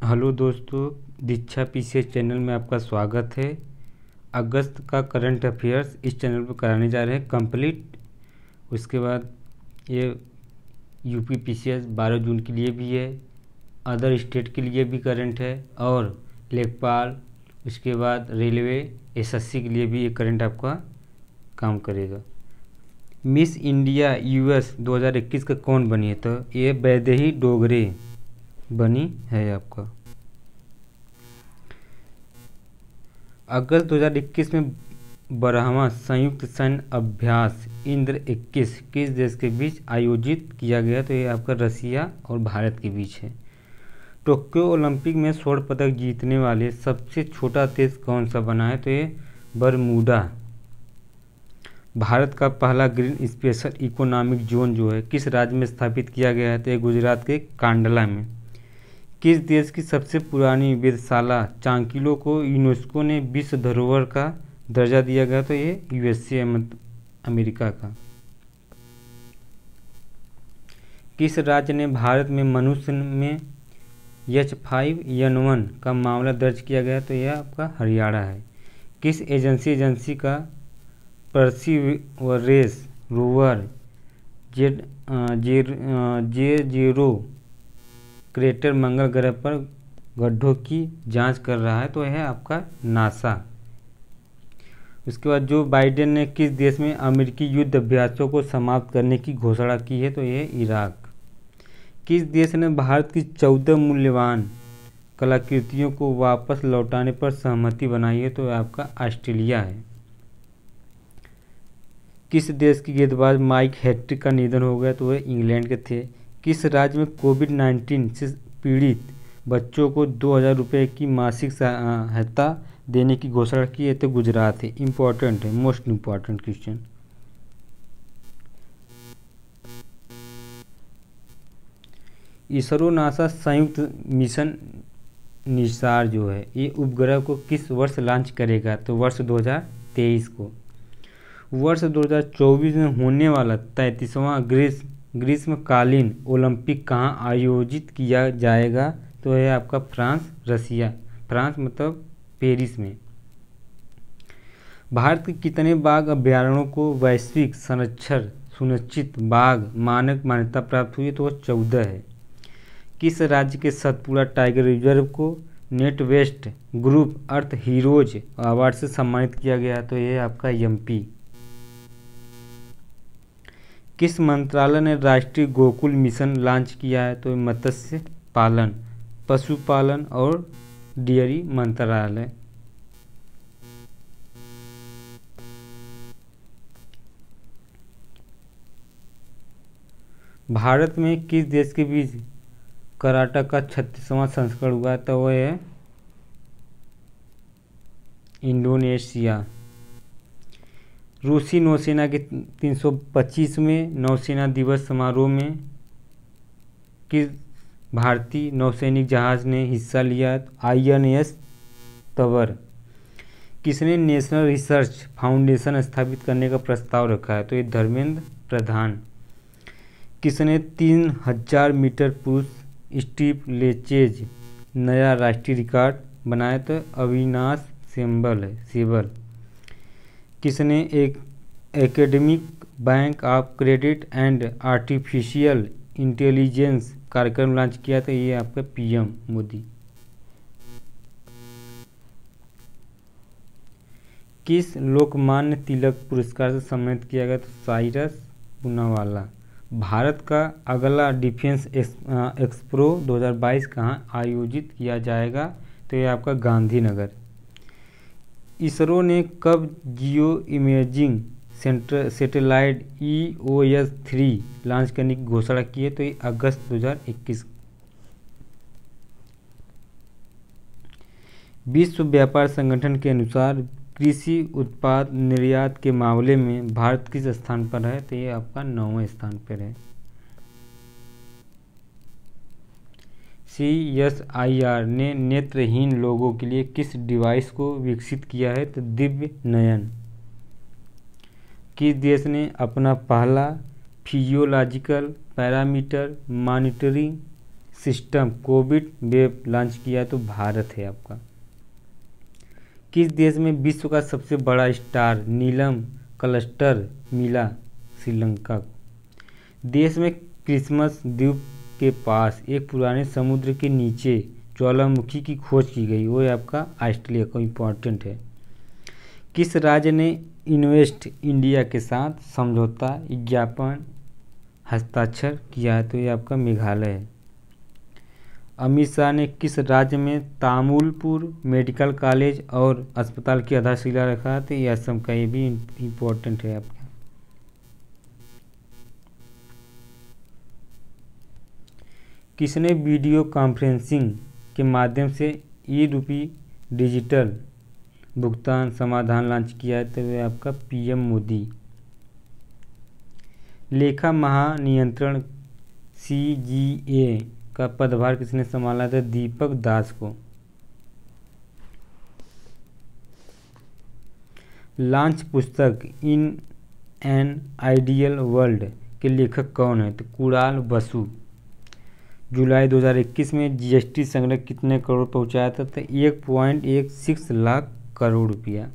Hello दोस्तों, दीक्षा PCS channel में आपका स्वागत है। अगस्त का करंट अफेयर्स इस चैनल पर कराने जा रहे हैं कंप्लीट। उसके बाद ये यूपी पीसीएस 12 जून के लिए भी है, अदर स्टेट के लिए भी करंट है और लेखपाल, उसके बाद रेलवे, एसएससी के लिए भी ये करंट आपका काम करेगा। मिस इंडिया यूएस 2021 का कौन बनी है? तो ये वैदेही डोगरे बनी है आपका। अगस्त 2021 में 12वां संयुक्त सैन्य अभ्यास इंद्र 21 किस देश के बीच आयोजित किया गया? तो ये आपका रसिया और भारत के बीच है। टोक्यो ओलंपिक में स्वर्ण पदक जीतने वाले सबसे छोटा देश कौन सा बना है? तो ये बरमूडा। भारत का पहला ग्रीन स्पेशल इकोनॉमिक जोन जो है किस राज्य में स्थापित किया गया है? तो ये गुजरात के कांडला में। किस देश की सबसे पुरानी वेधशाला चांकिलो को यूनेस्को ने विश्व धरोहर का दर्जा दिया गया? तो ये यूएसए अमेरिका का। किस राज्य ने भारत में मनुष्य में H5N1 का मामला दर्ज किया गया? तो यह आपका हरियाणा है। किस एजेंसी का परसिवरेंस रोवर J0 क्रेटर मंगल ग्रह पर गड्ढों की जांच कर रहा है? तो यह है आपका नासा। उसके बाद जो बाइडेन ने किस देश में अमेरिकी युद्ध अभ्यासों को समाप्त करने की घोषणा की है? तो यह इराक। किस देश ने भारत की 14 मूल्यवान कलाकृतियों को वापस लौटाने पर सहमति बनाई है? तो यह आपका ऑस्ट्रेलिया है। किस देश की गेंदबाज माइक हैट्रिक का निधन हो गया? तो वह इंग्लैंड के थे। किस राज्य में कोविड-19 से पीड़ित बच्चों को 2000 रुपये की मासिक सहायता देने की घोषणा की है? तो गुजरात है। इम्पोर्टेंट है, most important question. ISRO NASA संयुक्त मिशन निसार जो है ये उपग्रह को किस वर्ष लॉन्च करेगा? तो वर्ष 2023 को। वर्ष 2024 में होने वाला 33वां ग्रीष्मकालीन ओलंपिक कहाँ आयोजित किया जाएगा? तो है आपका फ्रांस, रसिया। फ्रांस मतलब पेरिस में। भारत के कितने बाघ अभ्यारण्यों को वैश्विक संरक्षण सुनिश्चित बाघ मानक मान्यता प्राप्त हुई? तो वह 14 है। किस राज्य के सतपुड़ा टाइगर रिजर्व को नेट वेस्ट ग्रुप अर्थ हीरोज अवार्ड से सम्मानित किया गया? तो यह आपका एमपी। किस मंत्रालय ने राष्ट्रीय गोकुल मिशन लॉन्च किया है? तो मत्स्य पालन, पशुपालन और डेयरी मंत्रालय। भारत में किस देश के बीच कराटा का 36वां संस्करण हुआ? तो वह है इंडोनेशिया। रूसी नौसेना के 325वें नौसेना दिवस समारोह में किस भारतीय नौसैनिक जहाज ने हिस्सा लिया? INS तवर। किसने नेशनल रिसर्च फाउंडेशन स्थापित करने का प्रस्ताव रखा है? तो ये धर्मेंद्र प्रधान। किसने 3000 मीटर पुरुष स्टीपलेचेज नया राष्ट्रीय रिकॉर्ड बनाया? तो अविनाश सेबल। किसने एक academic bank of credit and artificial intelligence कार्यक्रम लॉन्च किया? था ये आपका PM मोदी। किस लोकमान्य तिलक पुरस्कार से सम्मानित किया गया? तो साइरस पूनावाला। भारत का अगला डिफेंस एक्सप्रो 2022 कहाँ आयोजित किया जाएगा? तो ये आपका गांधीनगर। इसरो ने कब जियो इमेजिंग सैटेलाइट EOS 3 लॉन्च करने की घोषणा की है? तो ये अगस्त 2021। विश्व व्यापार संगठन के अनुसार कृषि उत्पाद निर्यात के मामले में भारत किस स्थान पर है? तो ये आपका 9वें स्थान पर है। CSIR ने नेत्रहीन लोगों के लिए किस डिवाइस को विकसित किया है? तो दिव्य नयन। किस देश ने अपना पहला physiological parameter monitoring system Covid web launch किया तो भारत है आपका। किस देश में विश्व का सबसे बड़ा स्टार नीलम क्लस्टर मिला? श्रीलंका को। देश में क्रिसमस द्वीप के पास एक पुराने समुद्र के नीचे ज्वालामुखी की खोज की गई, वो है आपका ऑस्ट्रेलिया को। इम्पोर्टेंट है। किस राज्य ने इन्वेस्ट इंडिया के साथ समझौता ज्ञापन हस्ताक्षर किया है? तो ये आपका मेघालय है। अमित शाह ने किस राज्य में तामुलपुर मेडिकल कॉलेज और अस्पताल की आधारशिला रखा? तो ये असम का, ये भी इम्पोर्टेंट है आपका। किसने वीडियो कॉन्फ्रेंसिंग के माध्यम से ई-रूपी डिजिटल भुगतान समाधान लॉन्च किया है? तो वह आपका पीएम मोदी। लेखा महानियंत्रण सीजीए का पदभार किसने संभाला था? दीपक दास को। लॉन्च पुस्तक इन एन आइडियल वर्ल्ड के लेखक कौन है? तो कुणाल बसु। जुलाई 2021 में जीएसटी संग्रह कितने करोड़ पहुंचाया था? तो 1.16 लाख करोड़ रुपया।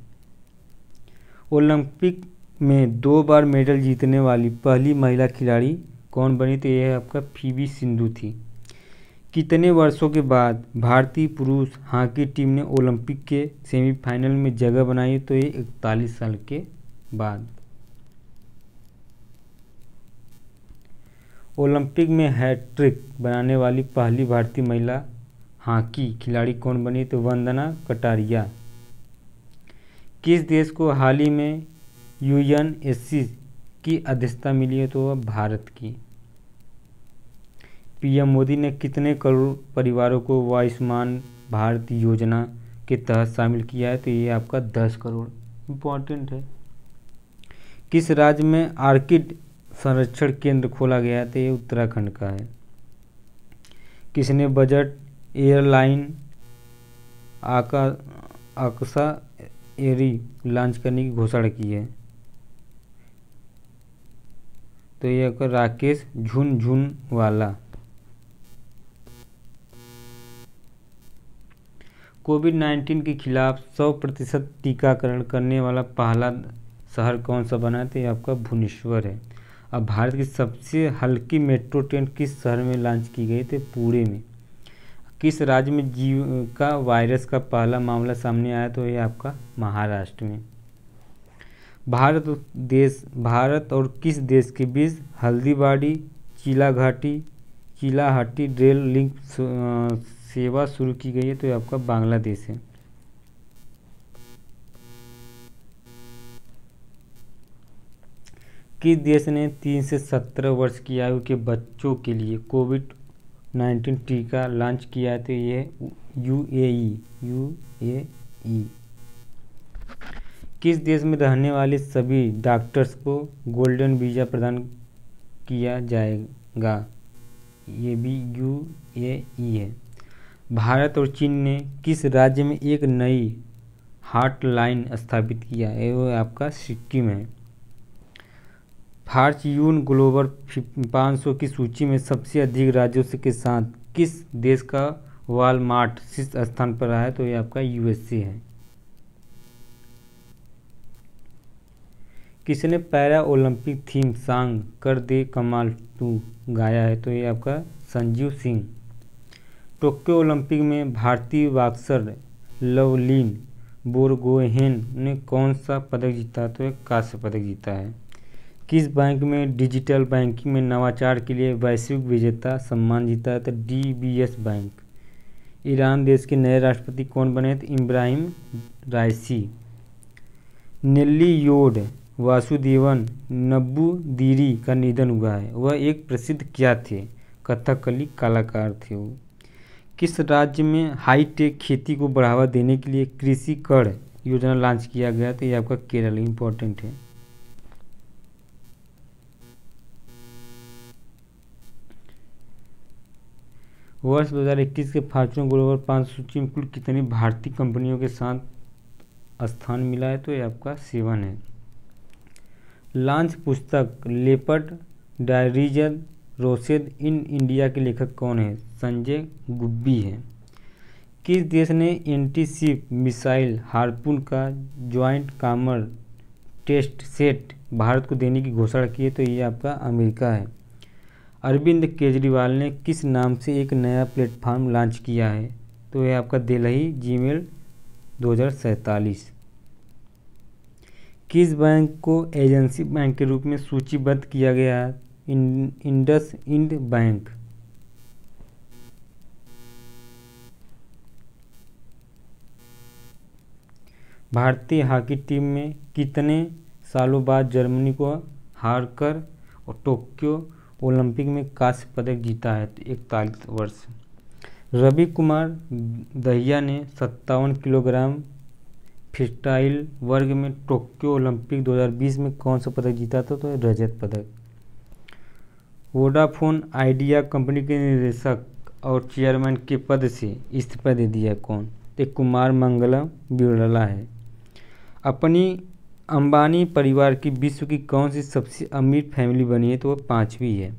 ओलंपिक में 2 बार मेडल जीतने वाली पहली महिला खिलाड़ी कौन बनी? तो यह आपका पीवी सिंधु थी। कितने वर्षों के बाद भारतीय पुरुष हॉकी टीम ने ओलंपिक के सेमीफाइनल में जगह बनाई? तो ये 41 साल के बाद। ओलंपिक में हैट्रिक बनाने वाली पहली भारतीय महिला हॉकी खिलाड़ी कौन बनी? तो वंदना कटारिया। किस देश को हाल ही में यूएनएससी की अध्यक्षता मिली है? तो वह भारत की। पीएम मोदी ने कितने करोड़ परिवारों को आयुष्मान भारत योजना के तहत शामिल किया है? तो ये आपका 10 करोड़। इम्पोर्टेंट है। किस राज्य में आर्किड संरक्षण केंद्र खोला गया? तो ये उत्तराखंड का है। किसने बजट एयरलाइन आकाशा एरी लॉन्च करने की घोषणा की है? तो ये आपका राकेश झुनझुनवाला। कोविड-19 के खिलाफ 100% टीकाकरण करने वाला पहला शहर कौन सा बना है? तो ये आपका भुवनेश्वर है। अब भारत की सबसे हल्की मेट्रो ट्रेन किस शहर में लॉन्च की गई? तो पुणे में। किस राज्य में जीका वायरस का पहला मामला सामने आया? तो ये आपका महाराष्ट्र में। भारत और किस देश के बीच हल्दीबाड़ी चिलाहाटी रेल लिंक सेवा शुरू की गई है? तो ये आपका बांग्लादेश है। किस देश ने 3 से 17 वर्ष की आयु के बच्चों के लिए कोविड-19 टीका लॉन्च किया है? तो ये यूएई। किस देश में रहने वाले सभी डॉक्टर्स को गोल्डन वीज़ा प्रदान किया जाएगा? ये भी यूएई है। भारत और चीन ने किस राज्य में एक नई हॉटलाइन स्थापित किया है? वो आपका सिक्किम है। फॉर्च्यून ग्लोबल 500 की सूची में सबसे अधिक राज्यों के साथ किस देश का वॉलमार्ट शीर्ष स्थान पर रहा है? तो ये आपका यूएसए है। किसने पैरा ओलंपिक थीम सॉन्ग कर दे कमाल तू गाया है? तो ये आपका संजीव सिंह। टोक्यो ओलंपिक में भारतीय बॉक्सर लवलीन बोरगोहेन ने कौन सा पदक जीता? तो एक कांस्य पदक जीता है। किस बैंक में डिजिटल बैंकिंग में नवाचार के लिए वैश्विक विजेता सम्मान जीता है? तो डीबीएस बैंक। ईरान देश के नए राष्ट्रपति कौन बने? तो इब्राहिम राइसी। नेल्ली योड वासुदेवन नंबूदिरी का निधन हुआ है। वह एक प्रसिद्ध क्या थे? कथकली कलाकार थे वो। किस राज्य में हाईटेक खेती को बढ़ावा देने के लिए कृषि कर योजना लॉन्च किया गया? तो ये आपका केरल। इम्पोर्टेंट है। वर्ष 2021 के फॉर्च्यून ग्लोबल 500 सूची में कुल कितनी भारतीय कंपनियों के साथ स्थान मिला है? तो ये आपका 7 है। लॉन्च पुस्तक लेपर्ड डायरीज रोसेद इन इंडिया के लेखक कौन है? संजय गुब्बी है। किस देश ने एंटी-शिप मिसाइल हार्पून का joint common test set Bharat को देने की घोषणा की है? तो ये आपका अमेरिका है। अरविंद केजरीवाल ने किस नाम से एक नया प्लेटफॉर्म लॉन्च किया है? तो ये आपका दिल्ली जीमेल 2047। किस बैंक को एजेंसी बैंक के रूप में सूचीबद्ध किया गया है? इंडसइंड बैंक। भारतीय हॉकी टीम में कितने सालों बाद जर्मनी को हारकर और टोक्यो ओलंपिक में कांस्य पदक जीता है? तो 41 वर्ष। रवि कुमार दहिया ने 57 किलोग्राम फ्रीस्टाइल वर्ग में टोक्यो ओलंपिक 2020 में कौन सा पदक जीता था? तो रजत पदक। वोडाफोन आइडिया कंपनी के निदेशक और चेयरमैन के पद से इस्तीफा दे दिया कौन? तो कुमार मंगलम बिरला है। अपनी अंबानी परिवार की विश्व की कौन सी सबसे अमीर फैमिली बनी है? तो वह 5वीं है।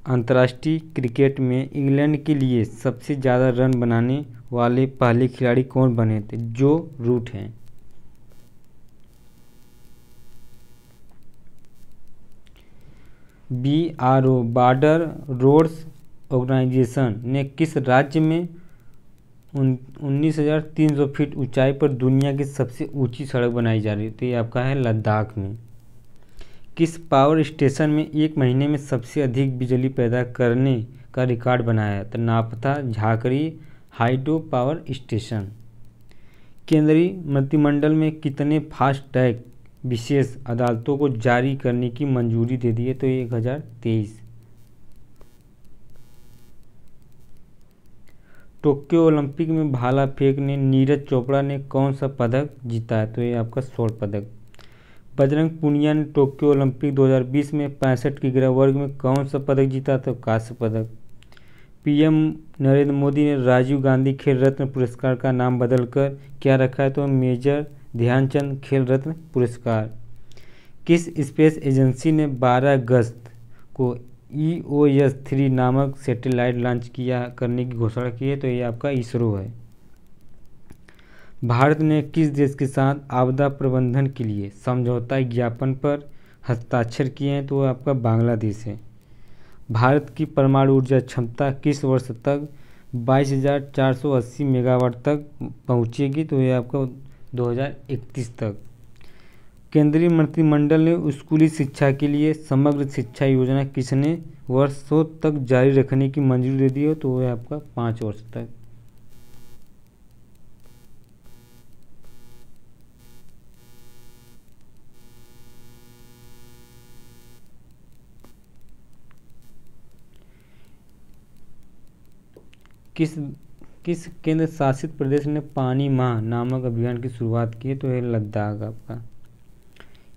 अंतर्राष्ट्रीय क्रिकेट में इंग्लैंड के लिए सबसे ज़्यादा रन बनाने वाले पहले खिलाड़ी कौन बने थे? जो रूट हैं। BRO बॉर्डर रोड्स ऑर्गेनाइजेशन ने किस राज्य में 19,300 फीट ऊंचाई पर दुनिया की सबसे ऊंची सड़क बनाई जा रही है? तो ये आपका है लद्दाख में। किस पावर स्टेशन में एक महीने में सबसे अधिक बिजली पैदा करने का रिकॉर्ड बनाया है? तो नापता झाकरी हाइड्रो पावर स्टेशन। केंद्रीय मंत्रिमंडल में कितने फास्ट टैग विशेष अदालतों को जारी करने की मंजूरी दे दी है? तो 1023। टोक्यो ओलंपिक में भाला फेंक ने नीरज चोपड़ा ने कौन सा पदक जीता है? तो ये आपका स्वर्ण पदक। बजरंग पुनिया ने टोक्यो ओलंपिक 2020 में 65 किलोग्राम वर्ग में कौन सा पदक जीता? तो कांस्य पदक। PM नरेंद्र मोदी ने राजीव गांधी खेल रत्न पुरस्कार का नाम बदलकर क्या रखा है? तो मेजर ध्यानचंद खेल रत्न पुरस्कार। किस स्पेस एजेंसी ने 12 अगस्त को EOS 3 नामक सैटेलाइट लॉन्च करने की घोषणा की है? तो ये आपका इसरो है। भारत ने किस देश के साथ आपदा प्रबंधन के लिए समझौता ज्ञापन पर हस्ताक्षर किए हैं? तो आपका बांग्लादेश है। भारत की परमाणु ऊर्जा क्षमता किस वर्ष तक 22,480 मेगावाट तक पहुंचेगी? तो ये आपका 2031 तक। केंद्रीय मंत्रिमंडल ने स्कूली शिक्षा के लिए समग्र शिक्षा योजना कितने वर्षों तक जारी रखने की मंजूरी दे दी है? तो वह आपका 5 वर्ष तक। किस केंद्र शासित प्रदेश ने पानी माह नामक अभियान की शुरुआत की है? तो है लद्दाख आपका।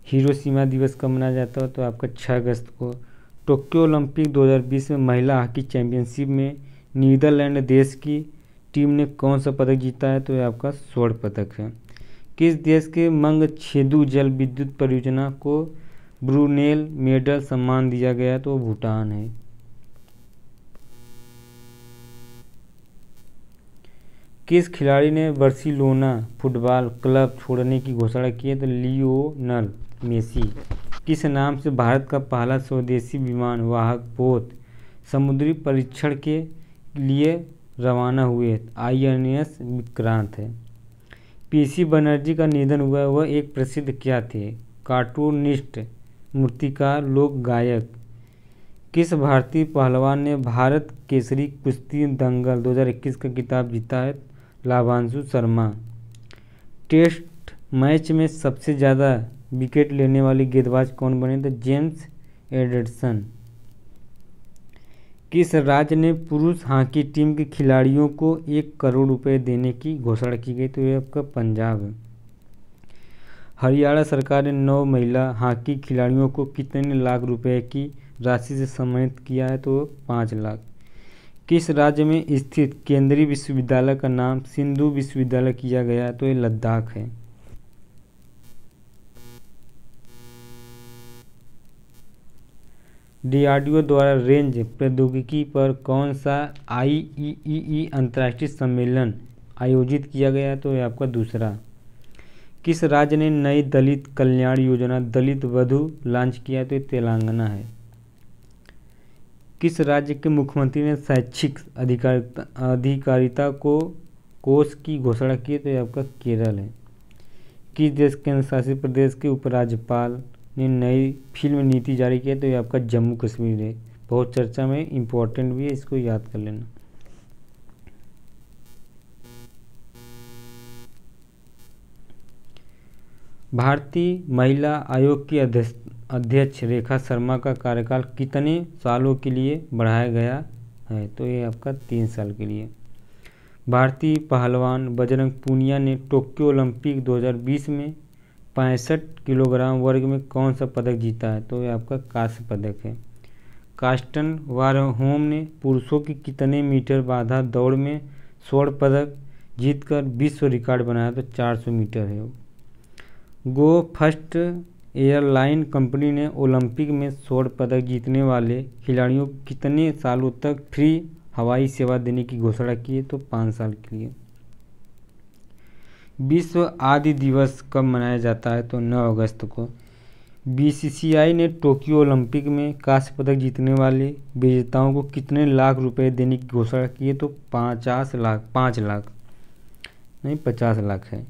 हिरोशिमा दिवस कब मनाया जाता है? तो आपका 6 अगस्त को। टोक्यो ओलंपिक 2020 में महिला हॉकी चैंपियनशिप में नीदरलैंड देश की टीम ने कौन सा पदक जीता है? तो ये आपका स्वर्ण पदक है। किस देश के मंगछेदु जल विद्युत परियोजना को ब्रूनेल मेडल सम्मान दिया गया? तो भूटान है। किस खिलाड़ी ने बार्सिलोना फुटबॉल क्लब छोड़ने की घोषणा की है? तो लियोनल मेसी। किस नाम से भारत का पहला स्वदेशी विमान वाहक पोत समुद्री परीक्षण के लिए रवाना हुए? INS विक्रांत है। PC बनर्जी का निधन हुआ। वह एक प्रसिद्ध क्या थे? कार्टूनिस्ट, मूर्तिकार, लोक गायक। किस भारतीय पहलवान ने भारत केसरी कुश्ती दंगल 2021 का खिताब जीता है? लाभांशु शर्मा। टेस्ट मैच में सबसे ज़्यादा विकेट लेने वाले गेंदबाज कौन बने? तो जेम्स एडरसन। किस राज्य ने पुरुष हॉकी टीम के खिलाड़ियों को 1 करोड़ रुपए देने की घोषणा की गई? तो ये आपका पंजाब है। हरियाणा सरकार ने 9 महिला हॉकी खिलाड़ियों को कितने लाख रुपए की राशि से सम्मानित किया है? तो 5 लाख। किस राज्य में स्थित केंद्रीय विश्वविद्यालय का नाम सिंधु विश्वविद्यालय किया गया है? तो ये लद्दाख है। डीआरडीओ द्वारा रेंज प्रौद्योगिकी पर कौन सा IEEE अंतर्राष्ट्रीय सम्मेलन आयोजित किया गया? तो ये आपका दूसरा। किस राज्य ने नई दलित कल्याण योजना दलित वधु लॉन्च किया? तो ये तेलंगाना है। किस राज्य के मुख्यमंत्री ने शैक्षिक अधिकारिता को कोष की घोषणा की? तो ये आपका केरल है। किस देश केंद्र शासित प्रदेश के उपराज्यपाल ने नई फिल्म नीति जारी की? तो ये आपका जम्मू कश्मीर है। बहुत चर्चा में, इम्पोर्टेंट भी है, इसको याद कर लेना। भारतीय महिला आयोग की अध्यक्ष रेखा शर्मा का कार्यकाल कितने सालों के लिए बढ़ाया गया है? तो ये आपका 3 साल के लिए। भारतीय पहलवान बजरंग पूनिया ने टोक्यो ओलंपिक 2020 में 65 किलोग्राम वर्ग में कौन सा पदक जीता है? तो ये आपका कांस्य पदक है। कास्टन वारहोम ने पुरुषों की कितने मीटर बाधा दौड़ में स्वर्ण पदक जीतकर विश्व रिकॉर्ड बनाया? तो 400 मीटर है। गो फर्स्ट एयरलाइन कंपनी ने ओलंपिक में स्वर्ण पदक जीतने वाले खिलाड़ियों को कितने सालों तक फ्री हवाई सेवा देने की घोषणा की है? तो 5 साल के लिए। विश्व आदि दिवस कब मनाया जाता है? तो 9 अगस्त को। BCCI ने टोक्यो ओलंपिक में कांस्य पदक जीतने वाले विजेताओं को कितने लाख रुपए देने की घोषणा की है? तो 5 लाख है।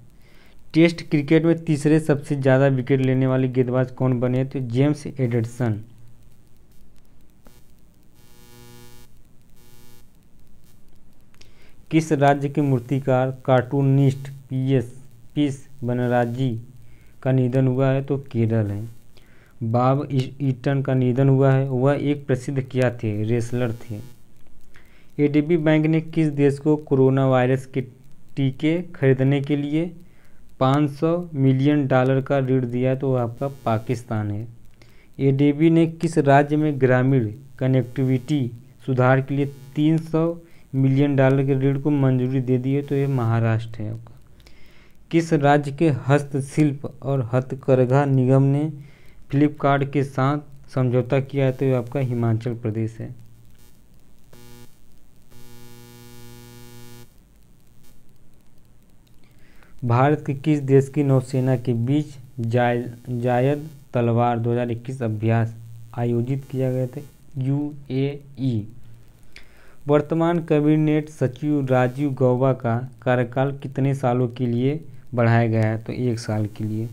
टेस्ट क्रिकेट में तीसरे सबसे ज़्यादा विकेट लेने वाले गेंदबाज कौन बने? तो जेम्स एडरसन। किस राज्य के मूर्तिकार कार्टूनिस्ट पीस बनर्जी का निधन हुआ है? तो केरल है। बॉब ईटन का निधन हुआ है। वह एक प्रसिद्ध क्या थे? रेसलर थे। ADB बैंक ने किस देश को कोरोना वायरस के टीके खरीदने के लिए $500 मिलियन का ऋण दिया? तो आपका पाकिस्तान है। ADB ने किस राज्य में ग्रामीण कनेक्टिविटी सुधार के लिए $300 मिलियन के ऋण को मंजूरी दे दी है? तो ये महाराष्ट्र है आपका। किस राज्य के हस्तशिल्प और हथकरघा निगम ने फ्लिपकार्ट के साथ समझौता किया है? तो ये आपका हिमाचल प्रदेश है। भारत के किस देश की नौसेना के बीच जायद तलवार 2021 अभ्यास आयोजित किया गया था? UAE। वर्तमान कैबिनेट सचिव राजीव गौबा का कार्यकाल कितने सालों के लिए बढ़ाया गया है? तो 1 साल के लिए।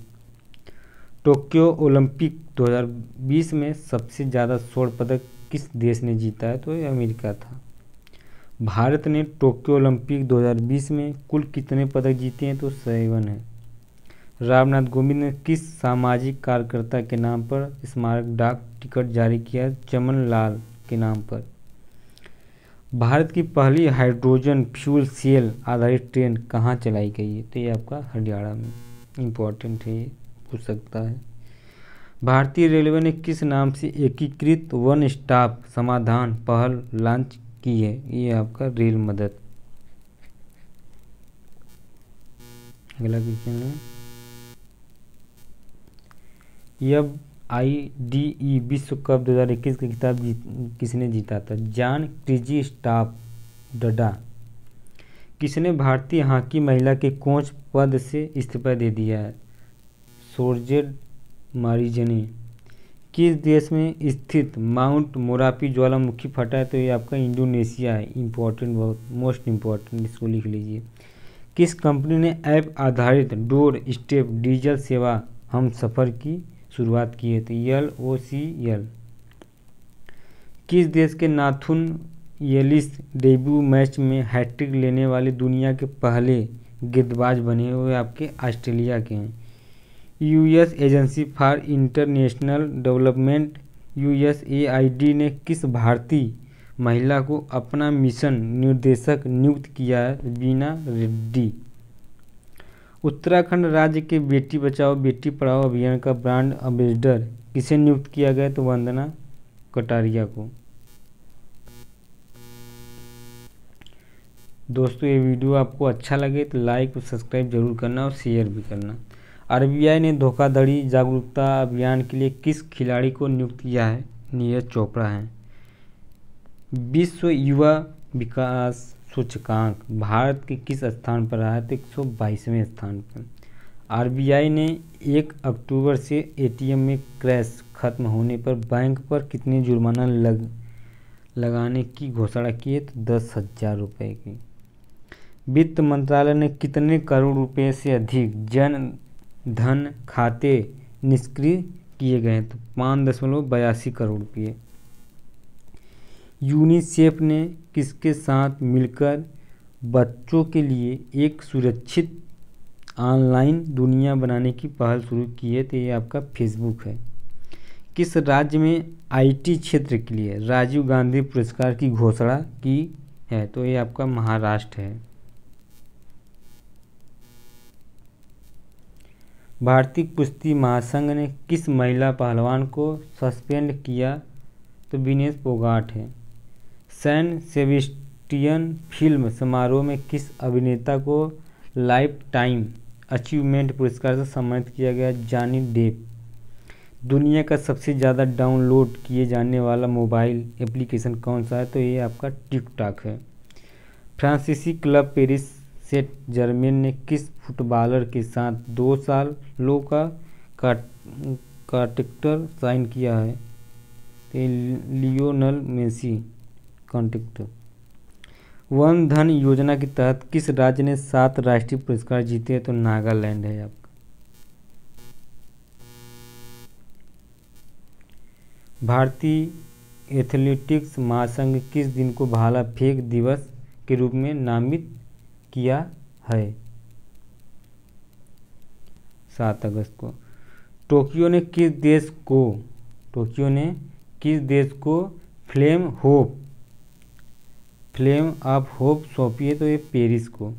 टोक्यो ओलंपिक 2020 में सबसे ज़्यादा स्वर्ण पदक किस देश ने जीता है? तो ये अमेरिका था। भारत ने टोक्यो ओलंपिक 2020 में कुल कितने पदक जीते हैं? तो 7 है। रामनाथ कोविंद ने किस सामाजिक कार्यकर्ता के नाम पर स्मारक डाक टिकट जारी किया? चमन लाल के नाम पर। भारत की पहली हाइड्रोजन फ्यूल सेल आधारित ट्रेन कहाँ चलाई गई है? तो ये आपका हरियाणा में। इम्पोर्टेंट है, ये पूछ सकता है। भारतीय रेलवे ने किस नाम से एकीकृत वन स्टॉप समाधान पहल लॉन्च की है? ये आपका रेल मदद। अगला क्वेश्चन है, यह IDE विश्व कप 2021 का खिताब किसने जीता था? जॉन क्रिजस्टॉफ डडा। किसने भारतीय हॉकी महिला के कोच पद से इस्तीफा दे दिया है? सोर्जेड मारिजनी। किस देश में स्थित माउंट मोरापी ज्वालामुखी फटा है? तो ये आपका इंडोनेशिया है। इम्पोर्टेंट, बहुत मोस्ट इम्पोर्टेंट, इसको लिख लीजिए। किस कंपनी ने ऐप आधारित डोर स्टेप डीजल सेवा हम सफ़र की शुरुआत की है? तो LOCL। किस देश के नाथुन येलिस डेब्यू मैच में हैट्रिक लेने वाले दुनिया के पहले गेंदबाज बने हुए आपके ऑस्ट्रेलिया के हैं? US agency for international development USAID ने किस भारतीय महिला को अपना मिशन निर्देशक नियुक्त किया है? बीना रेड्डी। उत्तराखंड राज्य के बेटी बचाओ बेटी पढ़ाओ अभियान का ब्रांड एम्बेसडर किसे नियुक्त किया गया? तो वंदना कटारिया को। दोस्तों, ये वीडियो आपको अच्छा लगे तो लाइक और सब्सक्राइब जरूर करना और शेयर भी करना। RBI ने धोखाधड़ी जागरूकता अभियान के लिए किस खिलाड़ी को नियुक्त किया है? नीरज चोपड़ा हैं। विश्व युवा विकास सूचकांक भारत के किस स्थान पर रहा है? तो 122वें स्थान पर। आरबीआई ने 1 अक्टूबर से एटीएम में क्रैश खत्म होने पर बैंक पर कितनी जुर्माना लगाने की घोषणा की है? तो 10,000 रुपये की। वित्त मंत्रालय ने कितने करोड़ रुपए से अधिक जन धन खाते निष्क्रिय किए गए हैं? तो 5.82 करोड़ रुपये। यूनिसेफ ने किसके साथ मिलकर बच्चों के लिए एक सुरक्षित ऑनलाइन दुनिया बनाने की पहल शुरू की है? तो ये आपका फेसबुक है। किस राज्य में आईटी क्षेत्र के लिए राजीव गांधी पुरस्कार की घोषणा की है? तो ये आपका महाराष्ट्र है। भारतीय कुश्ती महासंघ ने किस महिला पहलवान को सस्पेंड किया? तो विनेश फोगाट है। सैन सेबेस्टियन फिल्म समारोह में किस अभिनेता को लाइफ टाइम अचीवमेंट पुरस्कार से सम्मानित किया गया? Johnny Depp. दुनिया का सबसे ज़्यादा डाउनलोड किए जाने वाला मोबाइल एप्लीकेशन कौन सा है? तो ये आपका टिकटॉक है। फ्रांसीसी क्लब पेरिस सेंट जर्मेन ने किस फुटबॉलर के साथ 2 सालों का कॉन्ट्रैक्ट साइन किया है? Lionel Messi contract. वन धन योजना के तहत किस राज्य ने 7 राष्ट्रीय पुरस्कार जीते हैं? तो नागालैंड है आपका। भारतीय एथलेटिक्स महासंघ किस दिन को भाला फेंक दिवस के रूप में नामित किया है? 7 अगस्त को। टोक्यो ने किस देश को फ्लेम ऑफ होप सौंपी है? तो ये पेरिस को।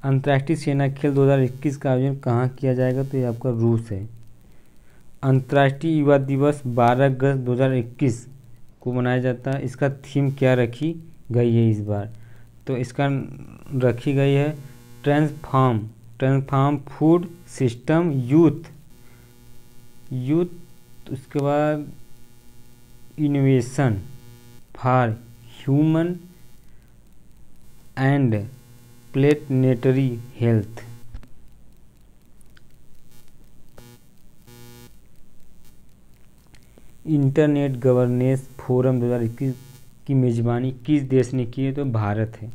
अंतर्राष्ट्रीय सेना खेल 2021 का आयोजन कहाँ किया जाएगा? तो ये आपका रूस है। अंतर्राष्ट्रीय युवा दिवस 12 अगस्त 2021 को मनाया जाता है। इसका थीम क्या रखी गई है इस बार? तो इसका रखी गई है ट्रांसफॉर्म फूड सिस्टम यूथ। उसके बाद innovation for human and planetary health. Internet governance forum 2021 की मेजबानी किस देश ने की है? तो भारत है।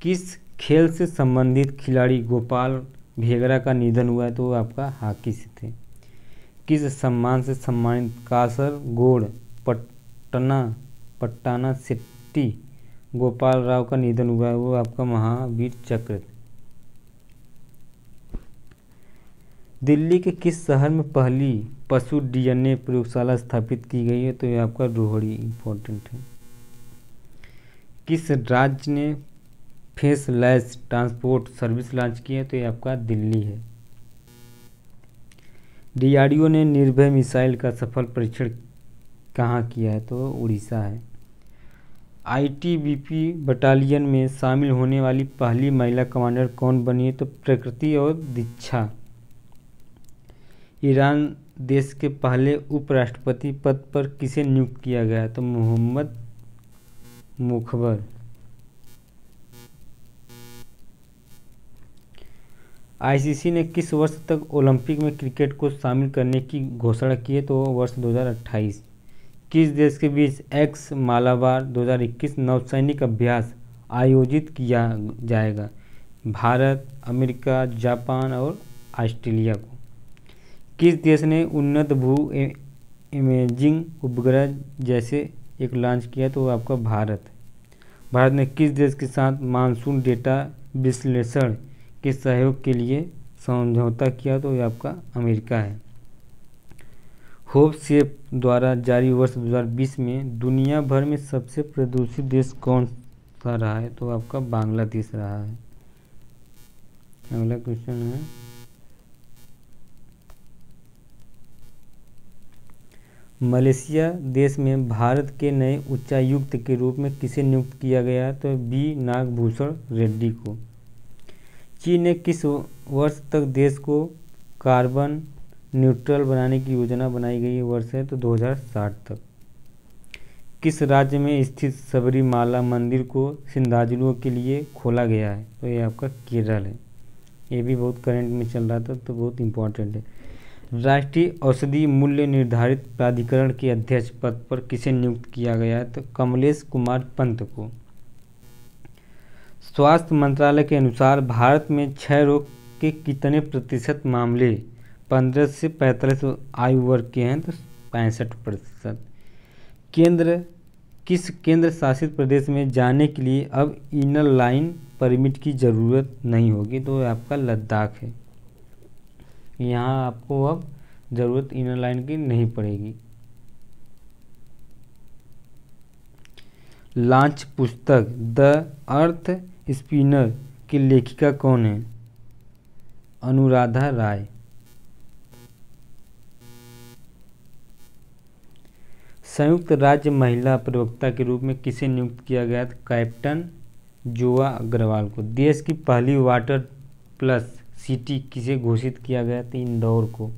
किस खेल से संबंधित खिलाड़ी गोपाल भेगरा का निधन हुआ है? तो आपका हॉकी से थे। किस सम्मान से सम्मानित कासरगोड पट्टाना शेट्टी गोपाल राव का निधन हुआ है? वो आपका महावीर चक्र। दिल्ली के किस शहर में पहली पशु डीएनए प्रयोगशाला स्थापित की गई है? तो ये आपका रोहड़ी इम्पोर्टेंट है। किस राज्य ने फेसलेस ट्रांसपोर्ट सर्विस लॉन्च की है? तो ये आपका दिल्ली है। डीआरडीओ ने निर्भय मिसाइल का सफल परीक्षण कहाँ किया है? तो उड़ीसा है। आईटीबीपी बटालियन में शामिल होने वाली पहली महिला कमांडर कौन बनी है? तो प्रकृति और दीक्षा। ईरान देश के पहले उपराष्ट्रपति पद पर किसे नियुक्त किया गया है? तो मोहम्मद मुखबर। आईसीसी ने किस वर्ष तक ओलंपिक में क्रिकेट को शामिल करने की घोषणा की है? तो वर्ष 2028। किस देश के बीच एक्स मालाबार 2021 नौसैनिक अभ्यास आयोजित किया जाएगा? भारत, अमेरिका, जापान और ऑस्ट्रेलिया को। किस देश ने उन्नत भू इमेजिंग उपग्रह जैसे एक लॉन्च किया? तो आपका भारत है। भारत ने किस देश के साथ मानसून डेटा विश्लेषण के सहयोग के लिए समझौता किया? तो ये आपका अमेरिका है। होप सेफ द्वारा जारी वर्ष 2020 में दुनिया भर में सबसे प्रदूषित देश कौन सा रहा है? तो आपका बांग्लादेश रहा है। अगला क्वेश्चन है मलेशिया देश में भारत के नए उच्चायुक्त के रूप में किसे नियुक्त किया गया? तो बी नागभूषण रेड्डी को। चीन ने किस वर्ष तक देश को कार्बन न्यूट्रल बनाने की योजना बनाई गई? वर्ष है तो 2060 तक। किस राज्य में स्थित सबरीमाला मंदिर को श्रद्धालुओं के लिए खोला गया है? तो ये आपका केरल है। ये भी बहुत करंट में चल रहा था तो बहुत इम्पोर्टेंट है। राष्ट्रीय औषधि मूल्य निर्धारित प्राधिकरण के अध्यक्ष पद पर किसे नियुक्त किया गया है? तो कमलेश कुमार पंत को। स्वास्थ्य मंत्रालय के अनुसार भारत में क्षय रोग के कितने प्रतिशत मामले 15 से 45 आयु वर्ग के हैं? तो 65%। किस केंद्र शासित प्रदेश में जाने के लिए अब इनर लाइन परमिट की ज़रूरत नहीं होगी? तो आपका लद्दाख है। यहाँ आपको अब ज़रूरत इनर लाइन की नहीं पड़ेगी। लॉन्च पुस्तक द अर्थ स्पिनर की लेखिका कौन है? अनुराधा राय। संयुक्त राज्य महिला प्रवक्ता के रूप में किसे नियुक्त किया गया? कैप्टन जोआ अग्रवाल को। देश की पहली वाटर प्लस सिटी किसे घोषित किया गया? तो इंदौर को।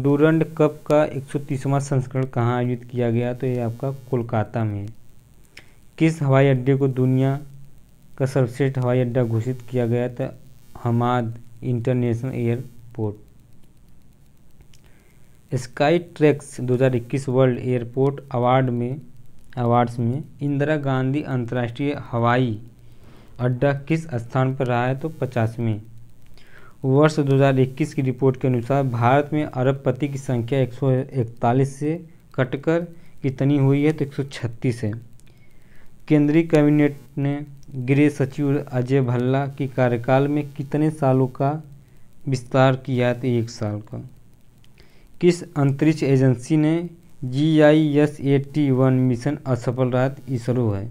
डूरंड कप का 130वां संस्करण कहाँ आयोजित किया गया? तो ये आपका कोलकाता में। किस हवाई अड्डे को दुनिया का सर्वश्रेष्ठ हवाई अड्डा घोषित किया गया था? Hamad international airport. Skytrax 2021 world airport awards में इंदिरा गांधी अंतर्राष्ट्रीय हवाई अड्डा किस स्थान पर रहा है? तो 50वें। वर्ष 2021 की रिपोर्ट के अनुसार भारत में अरबपति की संख्या 141 से घटकर कितनी हुई है? तो 136 है। केंद्रीय कैबिनेट ने गृह सचिव अजय भल्ला के कार्यकाल में कितने सालों का विस्तार किया? तो 1 साल का। किस अंतरिक्ष एजेंसी ने GISAT-1 मिशन असफल रहा? इसरो है।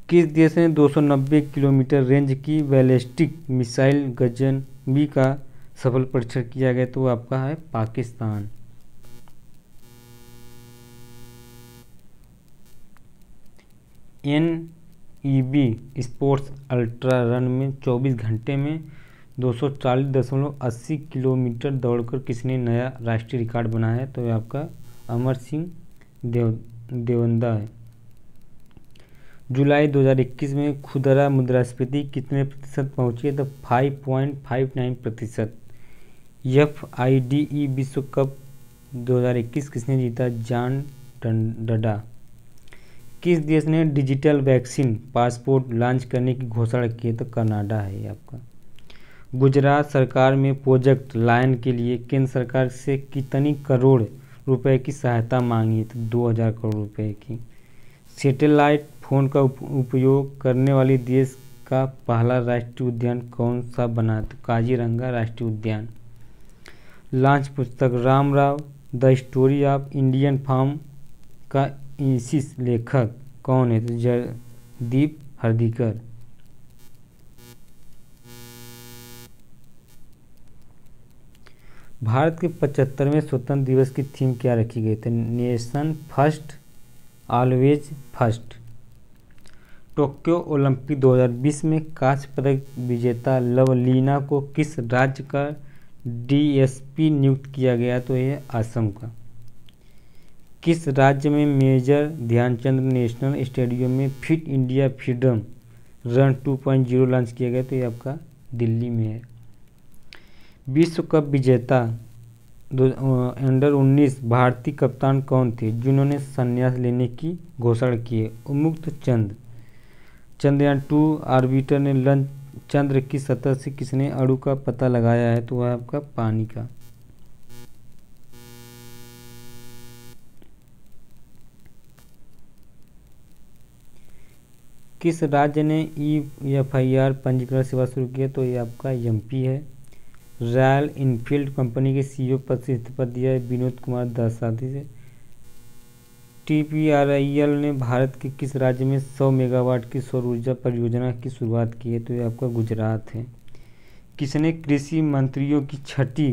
किस देश ने 290 किलोमीटर रेंज की बैलिस्टिक मिसाइल गगनवी का सफल परीक्षण किया गया? तो आपका है Pakistan. NEB sports ultra run में 24 घंटे में 240.80 किलोमीटर दौड़कर किसने नया राष्ट्रीय रिकॉर्ड बनाया है? तो आपका अमर सिंह देवंदा है। जुलाई 2021 में खुदरा मुद्रास्फीति कितने प्रतिशत पहुंची है? तो 5.59%। FIDE विश्व कप 2021 किसने जीता? जॉन डडा। किस देश ने डिजिटल वैक्सीन पासपोर्ट लॉन्च करने की घोषणा की है? तो कनाडा है आपका। गुजरात सरकार में प्रोजेक्ट लायन के लिए केंद्र सरकार से कितनी करोड़ रुपए की सहायता मांगी है? तो 2000 करोड़ रुपए की। सैटेलाइट फोन का उपयोग करने वाली देश का पहला राष्ट्रीय उद्यान कौन सा बना? तो काजीरंगा राष्ट्रीय उद्यान। लॉन्च पुस्तक Ramrao the story of Indian farm का इंग्लिश लेखक कौन है? तो जयदीप हर्दीकर। भारत के 75वें स्वतंत्रता दिवस की थीम क्या रखी गई थी? Nation first always first. Tokyo Olympic 2020 में कांस्य पदक विजेता लवलीना को किस राज्य का DSP नियुक्त किया गया? तो यह असम का। किस राज्य में मेजर ध्यानचंद नेशनल स्टेडियम में fit India freedom run 2.0 launch किया गया? तो ये आपका दिल्ली में है। विश्व कप विजेता अंडर-19 भारतीय कप्तान कौन थे जिन्होंने संन्यास लेने की घोषणा की है? उन्मुक्त चंद। चंद्रयान 2 ऑर्बिटर ने चंद्र की सतह से किसने अणु का पता लगाया है? तो वह आपका पानी का। किस राज्य ने EFIR पंजीकरण सेवा शुरू की है? तो ये आपका MP है। रॉयल इनफील्ड कंपनी के CEO पद से इस्तीफा दिया है विनोद कुमार दासादी से। TPREL ने भारत के किस राज्य में 100 मेगावाट की सौर ऊर्जा परियोजना की शुरुआत की है? तो ये आपका गुजरात है। किसने कृषि मंत्रियों की छठी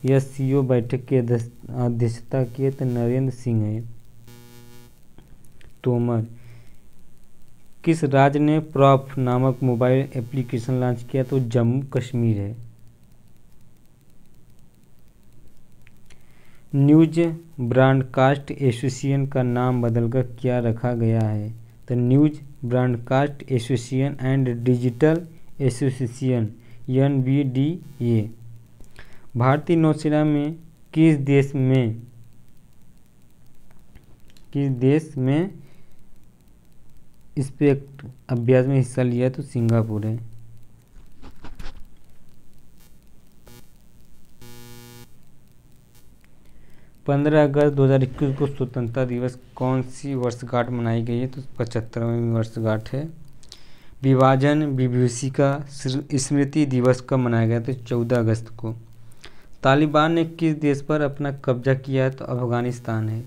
SCO बैठक की अध्यक्षता की तो नरेंद्र सिंह है। तोमर। किस राज्य ने प्रॉप नामक मोबाइल एप्लीकेशन लॉन्च किया तो जम्मू कश्मीर है। न्यूज ब्रॉडकास्ट एसोसिएशन का नाम बदलकर क्या रखा गया है तो news broadcast association and digital association NBDA। भारतीय नौसेना में किस देश में स्पेक्ट अभ्यास में हिस्सा लिया तो सिंगापुर है। पंद्रह अगस्त 2021 को स्वतंत्रता दिवस कौन सी वर्षगांठ मनाई गई है तो 75वीं वर्षगांठ है। विभाजन विभूषिका स्मृति दिवस कब मनाया गया तो 14 अगस्त को। तालिबान ने किस देश पर अपना कब्जा किया है तो अफगानिस्तान है।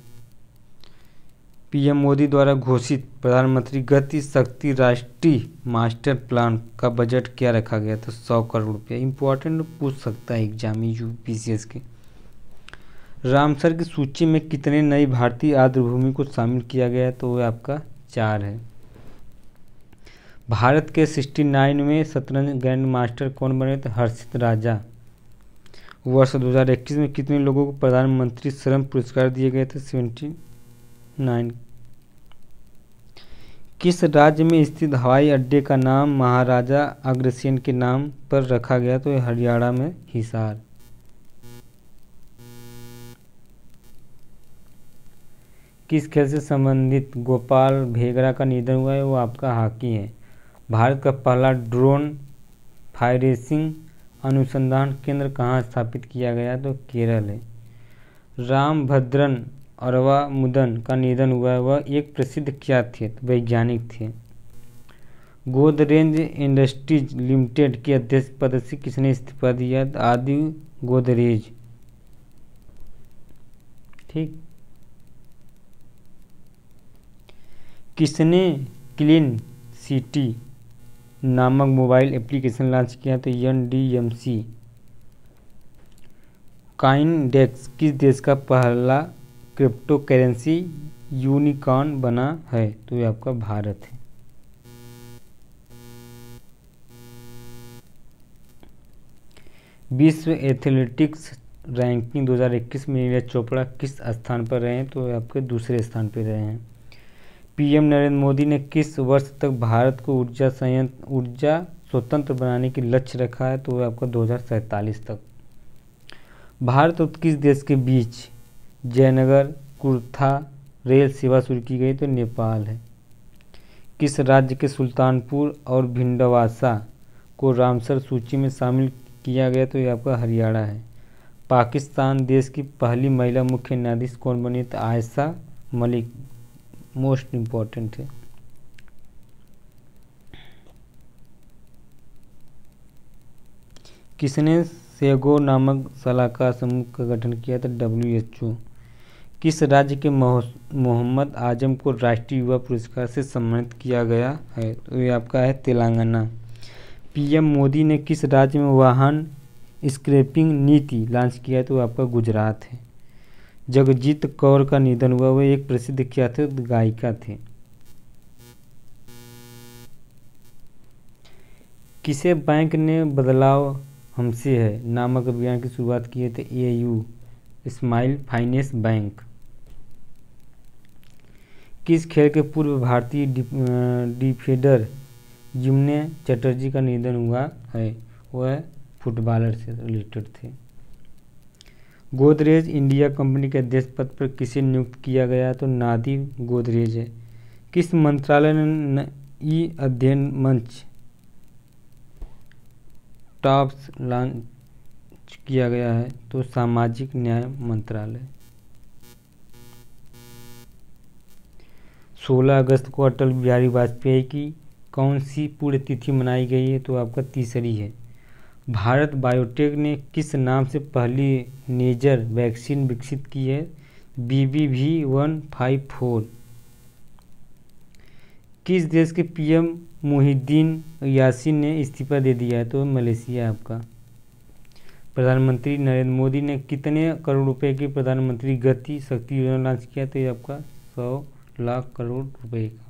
PM मोदी द्वारा घोषित प्रधानमंत्री गति शक्ति राष्ट्रीय मास्टर प्लान का बजट क्या रखा गया तो 100 करोड़ रुपया। इंपॉर्टेंट पूछ सकता है एग्जाम UPCS के। रामसर की सूची में कितने नई भारतीय आर्द्रभूमि को शामिल किया गया है तो वो आपका 4 है। भारत के 69 में शतरंज ग्रैंड मास्टर कौन बने तो हर्षित राजा। वर्ष 2021 में कितने लोगों को प्रधानमंत्री श्रम पुरस्कार दिए गए थे 79। किस राज्य में स्थित हवाई अड्डे का नाम महाराजा अग्रसेन के नाम पर रखा गया तो हरियाणा में हिसार। किस खेल से संबंधित गोपाल भेगड़ा का निधन हुआ है वो आपका हॉकी है। भारत का पहला ड्रोन फायरिंग अनुसंधान केंद्र कहाँ स्थापित किया गया तो केरल है। रामभद्रन अरवामुदन का निधन हुआ है वह एक प्रसिद्ध क्या थे तो वैज्ञानिक थे। गोदरेज इंडस्ट्रीज लिमिटेड के अध्यक्ष पद से किसने इस्तीफा दिया आदि गोदरेज। ठीक। किसने क्लीन सिटी नामक मोबाइल एप्लीकेशन लॉन्च किया तो NDMC। कॉइनडेक्स किस देश का पहला क्रिप्टो करेंसी यूनिकॉर्न बना है तो ये आपका भारत है। विश्व एथलेटिक्स रैंकिंग 2021 में नीरज चोपड़ा किस स्थान पर रहे हैं तो आपके दूसरे स्थान पर रहे हैं। PM नरेंद्र मोदी ने किस वर्ष तक भारत को ऊर्जा स्वतंत्र बनाने की लक्ष्य रखा है तो वह आपका 2047 तक। भारत और किस देश के बीच जयनगर कुर्था रेल सेवा शुरू की गई तो नेपाल है। किस राज्य के सुल्तानपुर और भिंडवासा को रामसर सूची में शामिल किया गया तो ये आपका हरियाणा है। पाकिस्तान देश की पहली महिला मुख्य न्यायाधीश कौन बनी तो आयशा मलिक। मोस्ट इम्पॉर्टेंट है। किसने सेगो नामक सलाहकार समूह का गठन किया था WHO। किस राज्य के मोहम्मद आजम को राष्ट्रीय युवा पुरस्कार से सम्मानित किया गया है तो ये आपका है तेलंगाना। PM मोदी ने किस राज्य में वाहन स्क्रैपिंग नीति लॉन्च किया तो आपका गुजरात है। जगजीत कौर का निधन हुआ वह एक प्रसिद्ध क्या थे गायिका थे। किसे बैंक ने बदलाव हमसे है नामक अभियान की शुरुआत किए थे AU स्माइल फाइनेंस बैंक। किस खेल के पूर्व भारतीय डिफेंडर यमुना चटर्जी का निधन हुआ है वह फुटबॉलर से रिलेटेड थे। गोदरेज इंडिया कंपनी के अध्यक्ष पद पर किसे नियुक्त किया गया तो नादिर गोदरेज है। किस मंत्रालय ने अध्ययन मंच टॉप्स लॉन्च किया गया है तो सामाजिक न्याय मंत्रालय। 16 अगस्त को अटल बिहारी वाजपेयी की कौन सी पुण्यतिथि मनाई गई है तो आपका तीसरी है। भारत बायोटेक ने किस नाम से पहली नेजर वैक्सीन विकसित की है BBV154। किस देश के PM मुहिद्दीन यासीन ने इस्तीफा दे दिया है तो मलेशिया आपका। प्रधानमंत्री नरेंद्र मोदी ने कितने करोड़ रुपए की प्रधानमंत्री गति शक्ति योजना लॉन्च किया? तो ये आपका 100 लाख करोड़ रुपए का।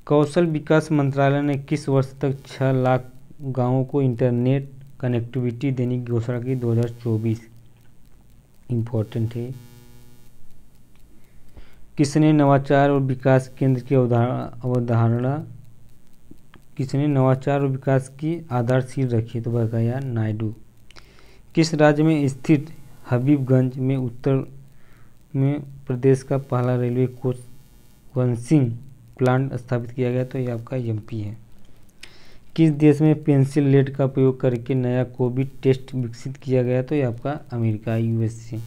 कौशल विकास मंत्रालय ने किस वर्ष तक 6 लाख गांवों को इंटरनेट कनेक्टिविटी देने की घोषणा की? 2024। इम्पोर्टेंट है। किसने नवाचार और विकास केंद्र की अवधारणा किसने नवाचार और विकास की आधारशिला रखी? तो वेंकैया नायडू। किस राज्य में स्थित हबीबगंज में उत्तर में प्रदेश का पहला रेलवे कोचिंग प्लांट स्थापित किया गया? तो ये आपका एमपी है। किस देश में पेंसिल लेड का प्रयोग करके नया कोविड टेस्ट विकसित किया गया? तो ये आपका अमेरिका यूएसए।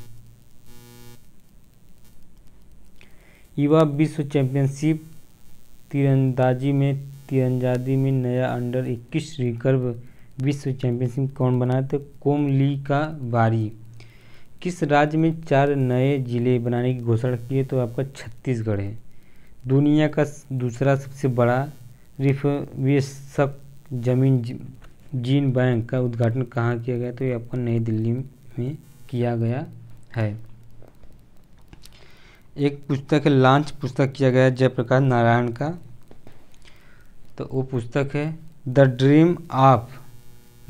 युवा विश्व चैंपियनशिप तीरंदाजी में नया अंडर 21 रिकर्व विश्व चैंपियनशिप कौन बनाए? तो कोमली का बारी। किस राज्य में 4 नए जिले बनाने की घोषणा की है? तो आपका छत्तीसगढ़ है। दुनिया का दूसरा सबसे बड़ा रिफवेशक जमीन जीन बैंक का उद्घाटन कहाँ किया गया? तो ये आपका नई दिल्ली में किया गया है। एक पुस्तक है लॉन्च पुस्तक किया गया है जयप्रकाश नारायण का, तो वो पुस्तक है the dream of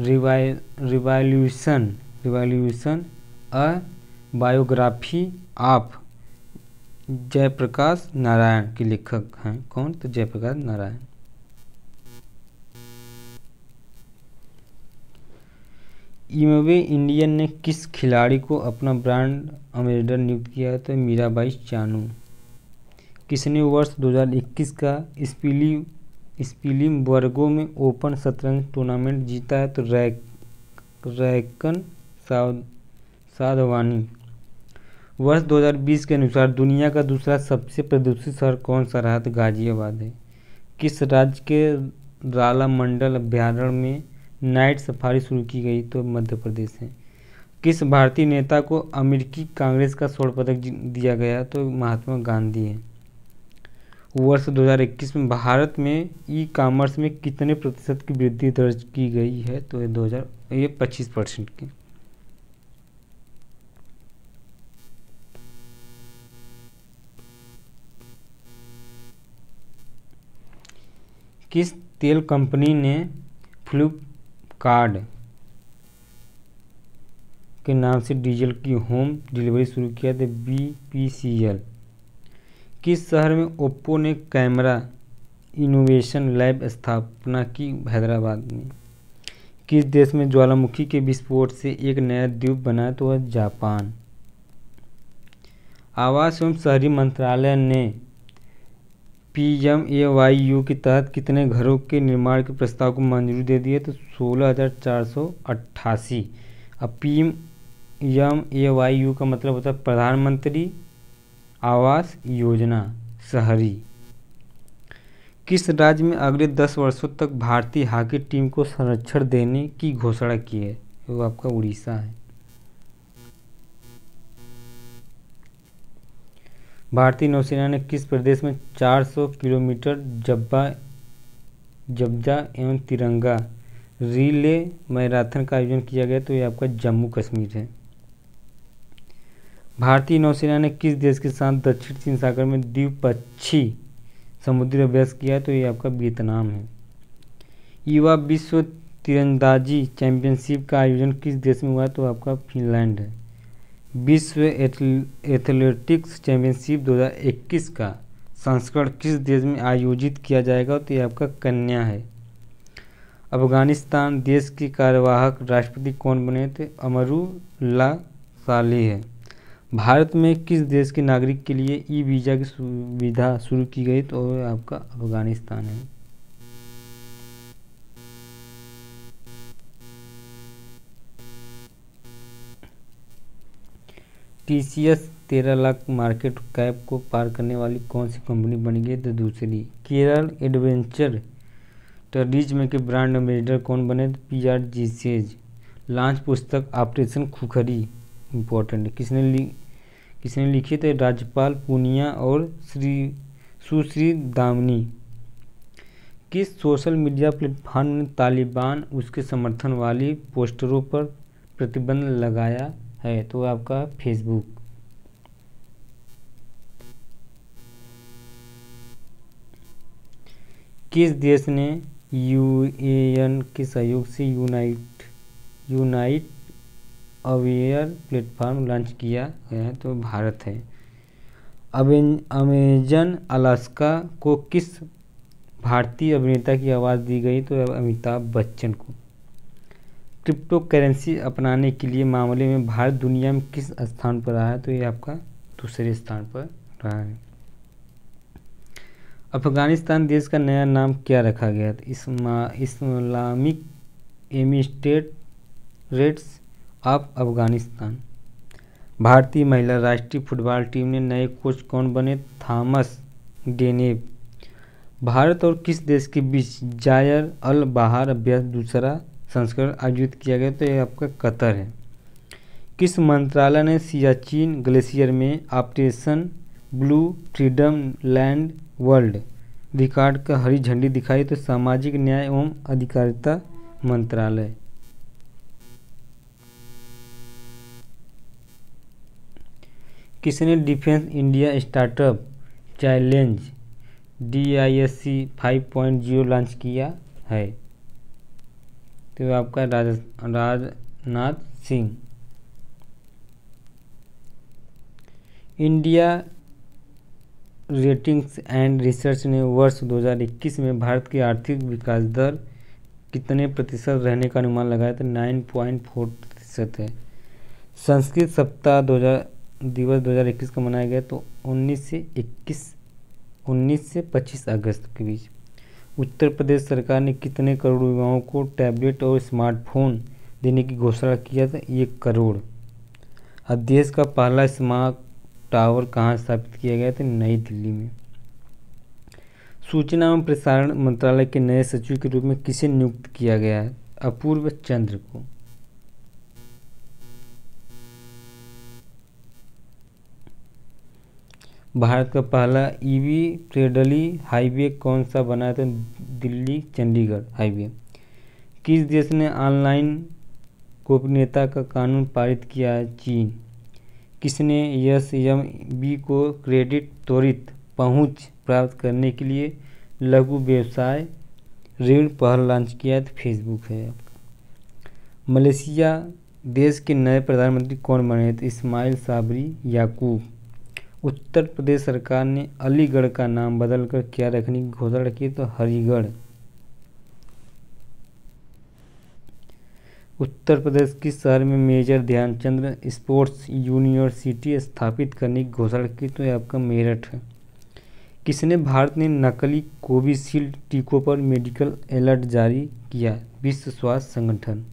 revolution a biography of Jayaprakash Narayan के लेखक हैं कौन? तो जयप्रकाश नारायण। इमवे इंडियन ने किस खिलाड़ी को अपना ब्रांड एम्बेसडर नियुक्त किया है? तो मीराबाई चानू। किसने वर्ष 2021 का स्पिलिंग वर्गों में ओपन शतरंज टूर्नामेंट जीता है? तो रैकन साधवानी। वर्ष 2020 के अनुसार दुनिया का दूसरा सबसे प्रदूषित शहर कौन सा रहा? तो गाजियाबाद है। किस राज्य के राला मंडल अभयारण्य में नाइट सफारी शुरू की गई? तो मध्य प्रदेश है। किस भारतीय नेता को अमेरिकी कांग्रेस का स्वर्ण पदक दिया गया? तो महात्मा गांधी है। वर्ष 2021 में भारत में ई कॉमर्स में कितने प्रतिशत की वृद्धि दर्ज की गई है? तो ये 25% की। किस तेल कंपनी ने फ्लिपकार्ट के नाम से डीजल की होम डिलीवरी शुरू किया? था BPCL। किस शहर में ओप्पो ने कैमरा इनोवेशन लैब स्थापना की? हैदराबाद में। किस देश में ज्वालामुखी के विस्फोट से एक नया द्वीप बना? तो वह जापान। आवास एवं शहरी मंत्रालय ने PMAYU के तहत कितने घरों के निर्माण के प्रस्ताव को मंजूरी दे दी है? तो 16,488। अब PMAYU का मतलब होता है प्रधानमंत्री आवास योजना शहरी। किस राज्य में अगले 10 वर्षों तक भारतीय हॉकी टीम को संरक्षण देने की घोषणा की है? वो आपका उड़ीसा है। भारतीय नौसेना ने किस प्रदेश में 400 किलोमीटर जब्जा एवं तिरंगा रिले मैराथन का आयोजन किया गया? तो ये आपका जम्मू कश्मीर है। भारतीय नौसेना ने किस देश के साथ दक्षिण चीन सागर में द्विपक्षीय समुद्री अभ्यास किया? तो ये आपका वियतनाम है। युवा विश्व तीरंदाजी चैंपियनशिप का आयोजन किस देश में हुआ? तो आपका फिनलैंड है। विश्व एथलेटिक्स चैंपियनशिप 2021 का संस्करण किस देश में आयोजित किया जाएगा? तो ये आपका केन्या है। अफगानिस्तान देश के कार्यवाहक राष्ट्रपति कौन बने थे? अमरुल्लाह सालेह है। भारत में किस देश के नागरिक के लिए ई वीज़ा की सुविधा शुरू की गई? तो आपका अफगानिस्तान है। TCS 13 लाख मार्केट कैप को पार करने वाली कौन सी कंपनी बन गई? तो दूसरी। केरल एडवेंचर टूरिज्म के ब्रांड एम्बेसडर कौन बने? तो PR जीसेज। लॉन्च पुस्तक ऑपरेशन खुखरी इम्पोर्टेंट। किसने लिखी? तो राज्यपाल पूनिया और सुश्री दामनी। किस सोशल मीडिया प्लेटफॉर्म ने तालिबान उसके समर्थन वाली पोस्टरों पर प्रतिबंध लगाया है? तो आपका फेसबुक। किस देश ने यूएन के सहयोग से यूनाइट अवेयर प्लेटफॉर्म लॉन्च किया गया है? तो भारत है। अमेजन अलास्का को किस भारतीय अभिनेता की आवाज़ दी गई? तो अमिताभ बच्चन को। क्रिप्टो करेंसी अपनाने के लिए मामले में भारत दुनिया में किस स्थान पर रहा है? तो ये आपका दूसरे स्थान पर रहा है। अफगानिस्तान देश का नया नाम क्या रखा गया? Islamic Emirates of Afghanistan. भारतीय महिला राष्ट्रीय फुटबॉल टीम ने नए कोच कौन बने? थॉमस डेनेव। भारत और किस देश के बीच जायर अल बाहर अभ्यास दूसरा संस्करण आयोजित किया गया? तो यह आपका कतर है। किस मंत्रालय ने सियाचिन ग्लेशियर में operation blue freedom land world record का हरी झंडी दिखाई? तो सामाजिक न्याय एवं अधिकारिता मंत्रालय। किसने defence India startup challenge DISC 5.0 launch किया है? तो आपका Rajnath Singh. India ratings and research ने वर्ष 2021 में भारत की आर्थिक विकास दर कितने प्रतिशत रहने का अनुमान लगाया? तो 9.4% है। संस्कृत सप्ताह दिवस 2021 का मनाया गया तो 19 से 25 अगस्त के बीच। उत्तर प्रदेश सरकार ने कितने करोड़ युवाओं को टैबलेट और स्मार्टफोन देने की घोषणा किया था? 1 करोड़। अब देश का पहला स्मार्ट टावर कहाँ स्थापित किया गया था? नई दिल्ली में। सूचना एवं प्रसारण मंत्रालय के नए सचिव के रूप में किसे नियुक्त किया गया है? अपूर्व चंद्र को। भारत का पहला EV फ्रेंडली हाईवे कौन सा बना है? तो दिल्ली चंडीगढ़ हाईवे। किस देश ने ऑनलाइन गोपनीयता का कानून पारित किया है? चीन। किसने SMB को क्रेडिट त्वरित पहुंच प्राप्त करने के लिए लघु व्यवसाय ऋण पहल लॉन्च किया है? तो फेसबुक है आपका। मलेशिया देश के नए प्रधानमंत्री कौन बने? तो इस्माइल साबरी याकूब। उत्तर प्रदेश सरकार ने अलीगढ़ का नाम बदलकर क्या रखने की घोषणा की? तो हरिगढ़। उत्तर प्रदेश किस शहर में मेजर ध्यानचंद स्पोर्ट्स यूनिवर्सिटी स्थापित करने की घोषणा की? तो यह आपका मेरठ है। किसने भारत ने नकली कोविशील्ड टीकों पर मेडिकल अलर्ट जारी किया? विश्व स्वास्थ्य संगठन।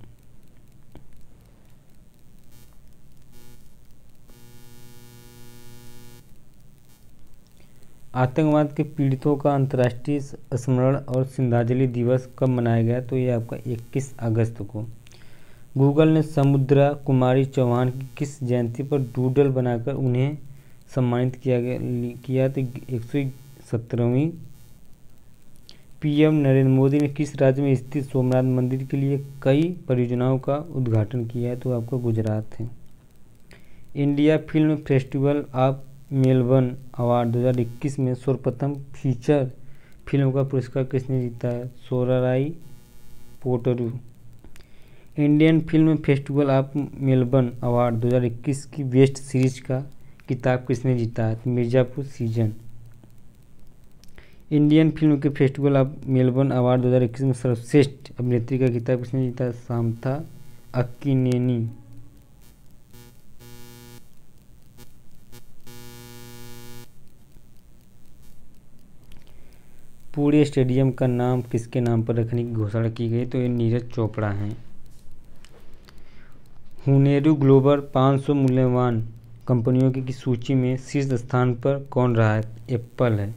आतंकवाद के पीड़ितों का अंतर्राष्ट्रीय स्मरण और श्रद्धांजलि दिवस कब मनाया गया? तो ये आपका 21 अगस्त को। गूगल ने समुद्रा कुमारी चौहान की किस जयंती पर डूडल बनाकर उन्हें सम्मानित किया? तो 117वीं। PM नरेंद्र मोदी ने किस राज्य में स्थित सोमनाथ मंदिर के लिए कई परियोजनाओं का उद्घाटन किया है? तो आपका गुजरात है। India film festival of Melbourne award 2021 में सर्वप्रथम फीचर फिल्म का पुरस्कार किसने जीता है? Soorarai Pottru. Indian film festival of Melbourne award 2021 की बेस्ट सीरीज का किताब किसने जीता है? मिर्जापुर सीजन। इंडियन फिल्म के फेस्टिवल ऑफ मेलबर्न अवार्ड 2021 में सर्वश्रेष्ठ अभिनेत्री का किताब किसने जीता है? सामंथा अक्किनेनी। पूरे स्टेडियम का नाम किसके नाम पर रखने की घोषणा की गई? तो ये नीरज चोपड़ा हैं। हुनेरू ग्लोबल 500 मूल्यवान कंपनियों की सूची में शीर्ष स्थान पर कौन रहा है? एप्पल है।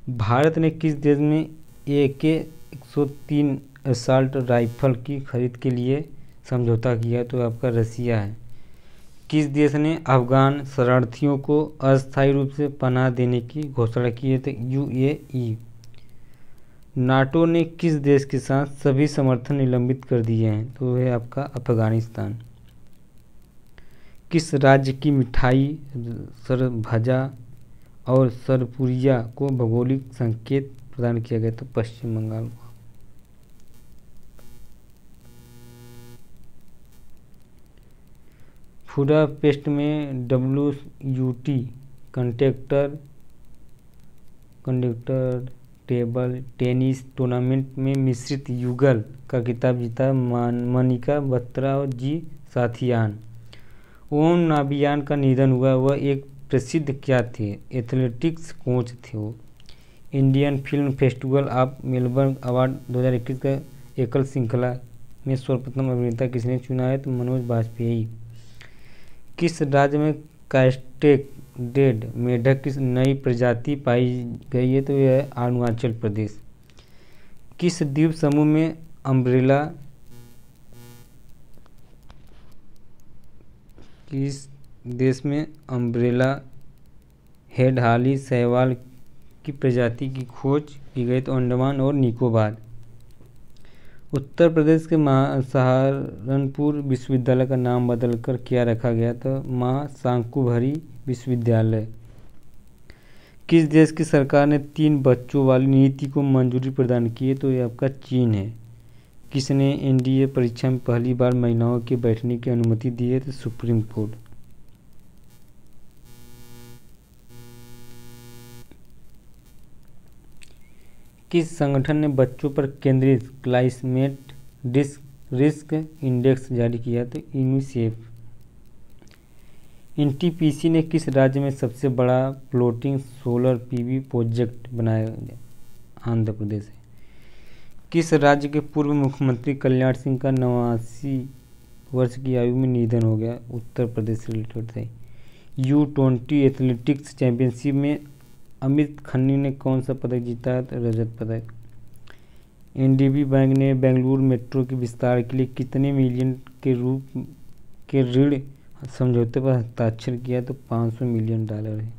भारत ने किस देश में AK-103 असॉल्ट राइफल की खरीद के लिए समझौता किया? तो आपका रसिया है। किस देश ने अफगान शरणार्थियों को अस्थायी रूप से पनाह देने की घोषणा की है? तो UAE। नाटो ने किस देश के साथ सभी समर्थन निलंबित कर दिए हैं? तो है आपका अफगानिस्तान। किस राज्य की मिठाई सरभजा और सरपुरिया को भौगोलिक संकेत प्रदान किया गया? तो पश्चिम बंगाल को। बुडापेस्ट में WUT conductor table tennis tournament में मिश्रित युगल का खिताब जीता मनिका बत्रा और जी साथियान। ओम नाबियान का निधन हुआ। वह एक प्रसिद्ध क्या थे? एथलेटिक्स कोच थे वो। Indian film festival of Melbourne award 2021 का एकल श्रृंखला में सर्वप्रथम अभिनेता किसने चुना है? तो मनोज बाजपेयी। किस राज्य में कास्टेड मेढक की नई प्रजाति पाई गई है? तो यह है अरुणाचल प्रदेश। किस द्वीप समूह में अम्ब्रेला किस देश में अम्ब्रेला हेड हाली शैवाल की प्रजाति की खोज की गई? तो अंडमान और निकोबार। उत्तर प्रदेश के सहारनपुर विश्वविद्यालय का नाम बदलकर क्या रखा गया? तो मां शांकुभरी विश्वविद्यालय। किस देश की सरकार ने 3 बच्चों वाली नीति को मंजूरी प्रदान की है? तो ये आपका चीन है। किसने एनडीए परीक्षा में पहली बार महिलाओं के बैठने की अनुमति दी है? तो सुप्रीम कोर्ट। किस संगठन ने बच्चों पर केंद्रित क्लाइमेट रिस्क इंडेक्स जारी किया? तो यूनिसेफ। एनटीपीसी ने किस राज्य में सबसे बड़ा फ्लोटिंग सोलर पीवी प्रोजेक्ट बनाया? आंध्र प्रदेश है। किस राज्य के पूर्व मुख्यमंत्री कल्याण सिंह का 89 वर्ष की आयु में निधन हो गया? उत्तर प्रदेश से रिलेटेड थे। U20 एथलेटिक्स चैंपियनशिप में अमित खन्नी ने कौन सा पदक जीता है? तो रजत पदक। एनडीबी बैंक ने बेंगलुरु मेट्रो के विस्तार के लिए कितने मिलियन के ऋण समझौते पर हस्ताक्षर किया? तो $500 मिलियन है।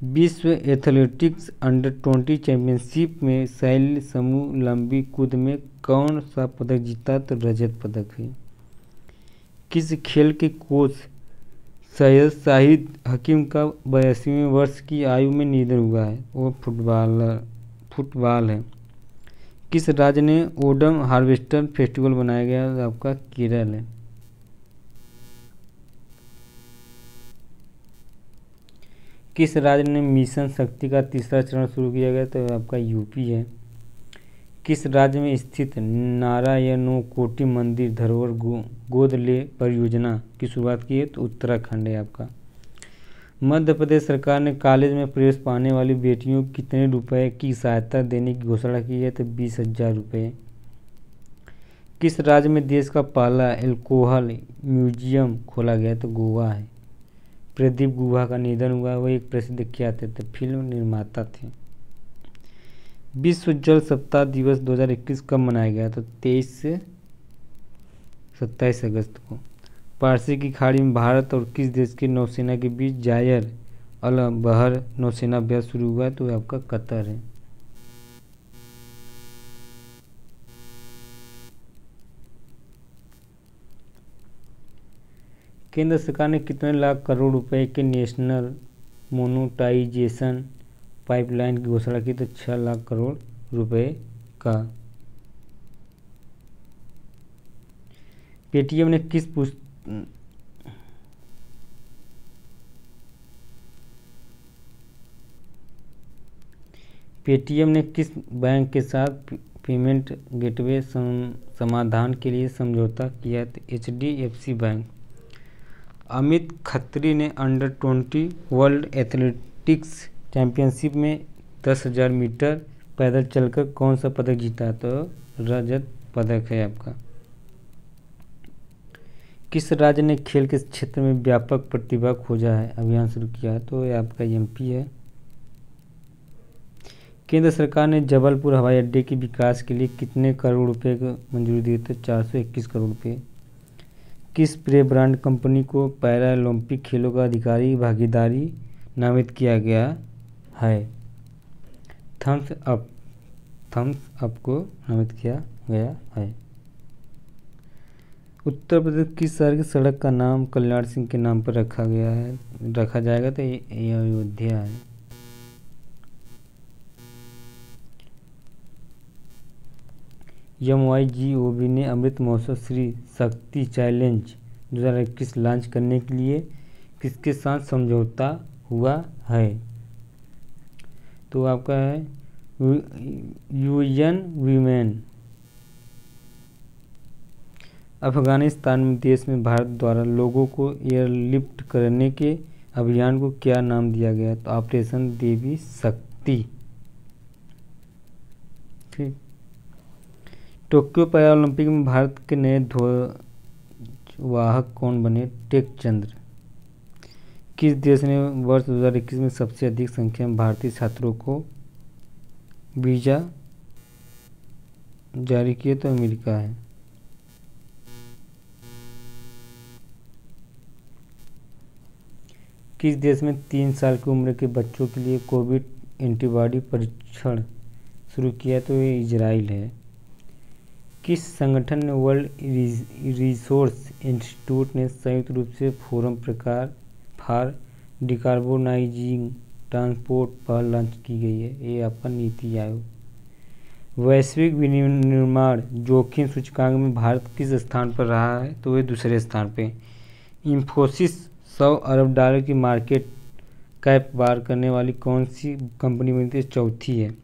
विश्व एथलेटिक्स अंडर-20 चैंपियनशिप में शैली समूह लंबी कूद में कौन सा पदक जीता? तो रजत पदक है। किस खेल के कोच सैयद शाहिद हकीम का 82वें वर्ष की आयु में निधन हुआ है? वो फुटबॉल है। किस राज्य ने ओडम हार्वेस्टर फेस्टिवल बनाया गया? आपका केरल है। किस राज्य ने मिशन शक्ति का तीसरा चरण शुरू किया गया? तो आपका यूपी है। किस राज्य में स्थित नारायणोकोटि मंदिर धरोहर गोद ले परियोजना की शुरुआत की है? तो उत्तराखंड है आपका। मध्य प्रदेश सरकार ने कॉलेज में प्रवेश पाने वाली बेटियों को कितने रुपए की सहायता देने की घोषणा की है? तो 20,000 रुपये। किस राज्य में देश का पहला एल्कोहल म्यूजियम खोला गया? तो गोवा है। प्रदीप गुहा का निधन हुआ। वो एक प्रसिद्ध क्या थे? तो फिल्म निर्माता थे। विश्व जल सप्ताह दिवस 2021 कब मनाया गया? तो 23 से 27 अगस्त को। पारसी की खाड़ी में भारत और किस देश की नौसेना के बीच जायर अल बहर नौसेना अभ्यास शुरू हुआ? तो आपका कतर है। केंद्र सरकार ने कितने लाख करोड़ रुपए के नेशनल मोनेटाइजेशन पाइपलाइन की घोषणा की? तो 6 लाख करोड़ रुपए का। पेटीएम ने किस बैंक के साथ पेमेंट गेटवे समाधान के लिए समझौता किया? HDFC bank. अमित खत्री ने अंडर-20 वर्ल्ड एथलेटिक्स चैंपियनशिप में 10,000 मीटर पैदल चलकर कौन सा पदक जीता? तो रजत पदक है आपका। किस राज्य ने खेल के क्षेत्र में व्यापक प्रतिभा खोजा है अभियान शुरू किया है? तो ये आपका MP है। केंद्र सरकार ने जबलपुर हवाई अड्डे के विकास के लिए कितने करोड़ रुपए को मंजूरी दी? तो 421 करोड़ रुपये। किस प्रे ब्रांड कंपनी को पैरालंपिक खेलों का अधिकारी भागीदारी नामित किया गया है? Thums up. थम्स अप को नामित किया गया है। उत्तर प्रदेश किस शहर की सड़क का नाम कल्याण सिंह के नाम पर रखा जाएगा? तो ये अयोध्या है। MYGOV ने अमृत महोत्सव श्री शक्ति चैलेंज 2021 लॉन्च करने के लिए किसके साथ समझौता हुआ है? तो आपका है UN वीमेन। अफगानिस्तान देश में भारत द्वारा लोगों को एयरलिफ्ट करने के अभियान को क्या नाम दिया गया? तो ऑपरेशन देवी शक्ति। ठीक। टोक्यो पैरालंपिक में भारत के नए ध्वजवाहक कौन बने? टेक चंद्र। किस देश ने वर्ष 2021 में सबसे अधिक संख्या में भारतीय छात्रों को वीज़ा जारी किए? तो अमेरिका है। किस देश में 3 साल की उम्र के बच्चों के लिए कोविड एंटीबॉडी परीक्षण शुरू किया? तो ये इजराइल है। किस संगठन ने वर्ल्ड रिसोर्स इंस्टीट्यूट ने संयुक्त रूप से फोरम प्रकार फॉर डिकार्बोनाइजिंग ट्रांसपोर्ट पहल लॉन्च की गई है? ये आपका नीति आयोग। वैश्विक विनिर्माण जोखिम सूचकांक में भारत किस स्थान पर रहा है? तो वे दूसरे स्थान पे। इंफोसिस 100 अरब डॉलर की मार्केट कैप पार करने वाली कौन सी कंपनी बनी थी? चौथी है।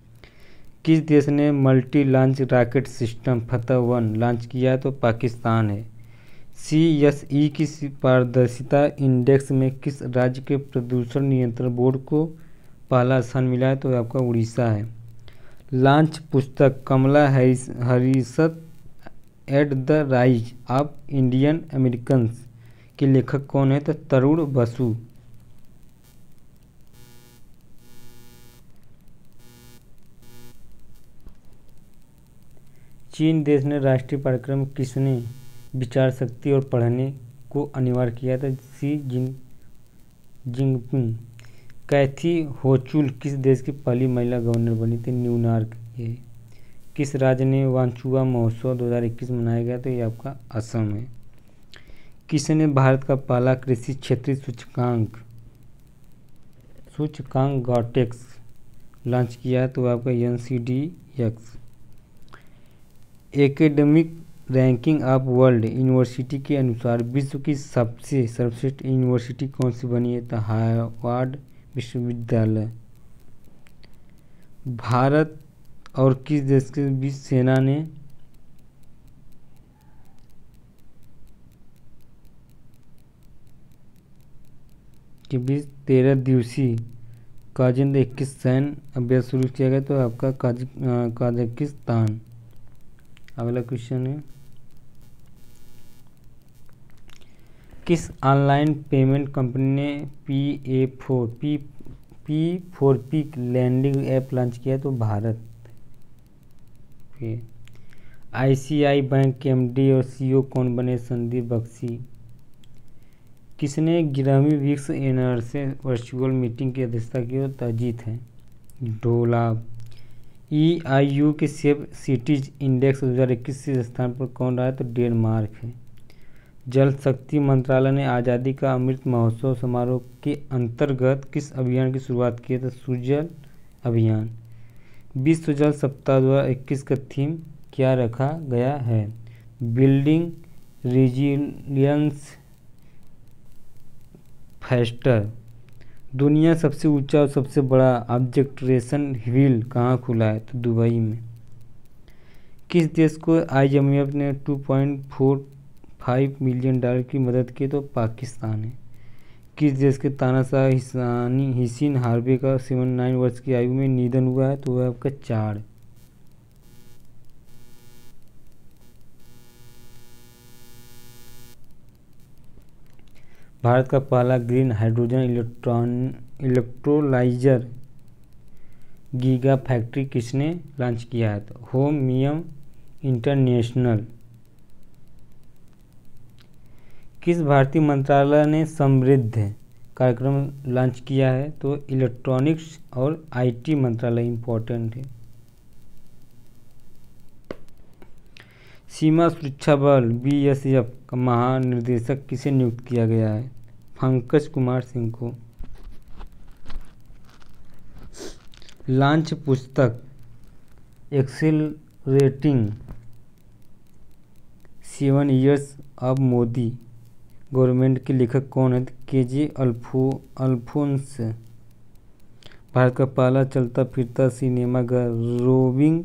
किस देश ने मल्टी लॉन्च रॉकेट सिस्टम फतह-1 लॉन्च किया? तो पाकिस्तान है। CSE की पारदर्शिता इंडेक्स में किस राज्य के प्रदूषण नियंत्रण बोर्ड को पहला स्थान मिला है? तो आपका उड़ीसा है। लॉन्च पुस्तक Kamala Harris at the rise of Indian Americans के लेखक कौन है? तो तरुण बसु। चीन देश ने राष्ट्रीय पाठ्यक्रम किसने विचार शक्ति और पढ़ने को अनिवार्य किया था? Xi Jinping. कैथी होचुल किस देश की पहली महिला गवर्नर बनी थी? न्यूयॉर्क ये। किस राज्य ने वांचुआ महोत्सव 2021 मनाया गया? तो ये आपका असम है। किसने भारत का पहला कृषि क्षेत्रीय सूचकांक गॉटेक्स लॉन्च किया? तो आपका NCDX। Academic ranking of world university के अनुसार विश्व की सबसे सर्वश्रेष्ठ यूनिवर्सिटी कौन सी बनी है? तो हार्वर्ड विश्वविद्यालय। भारत और किस देश के बीच सेना ने के बीच 13 दिवसीय काजिंद 21 सैन्य अभ्यास शुरू किया गया? तो आपका कजाकिस्तान। अगला क्वेश्चन है किस ऑनलाइन पेमेंट कंपनी ने P4P लैंडिंग ऐप लॉन्च किया? तो भारत। ICICI बैंक के MD और CEO कौन बने? संदीप बख्शी। किसने 11वीं विश्व एनर्जी वर्चुअल मीटिंग की अध्यक्षता की? तो अजीत है। डोलाब। EIU के सेफ सिटीज इंडेक्स 2021 से स्थान पर कौन रहा है? तो डेनमार्क है। जल शक्ति मंत्रालय ने आज़ादी का अमृत महोत्सव समारोह के अंतर्गत किस अभियान की शुरुआत की? तो सुजल अभियान। विश्व जल सप्ताह 2021 का थीम क्या रखा गया है? Building resilience faster. दुनिया सबसे ऊंचा और सबसे बड़ा ऑब्जर्वेशन व्हील कहाँ खुला है? तो दुबई में। किस देश को IMF ने $2.45 मिलियन की मदद की? तो पाकिस्तान है। किस देश के तानाशाह हिसिन हार्वे का 79 वर्ष की आयु में निधन हुआ है? तो वह आपका चाड। भारत का पहला green hydrogen electrolyser giga factory किसने लॉन्च किया है? तो होमियम इंटरनेशनल। किस भारतीय मंत्रालय ने समृद्ध कार्यक्रम लॉन्च किया है? तो इलेक्ट्रॉनिक्स और IT मंत्रालय इम्पोर्टेंट है। सीमा सुरक्षा बल बीएसएफ का महानिदेशक किसे नियुक्त किया गया है? पंकज कुमार सिंह को। लॉन्च पुस्तक accelerating 7 years of Modi government के लेखक कौन है? केजे अल्फोंस। भारत का पहला चलता फिरता सिनेमाघर रोविंग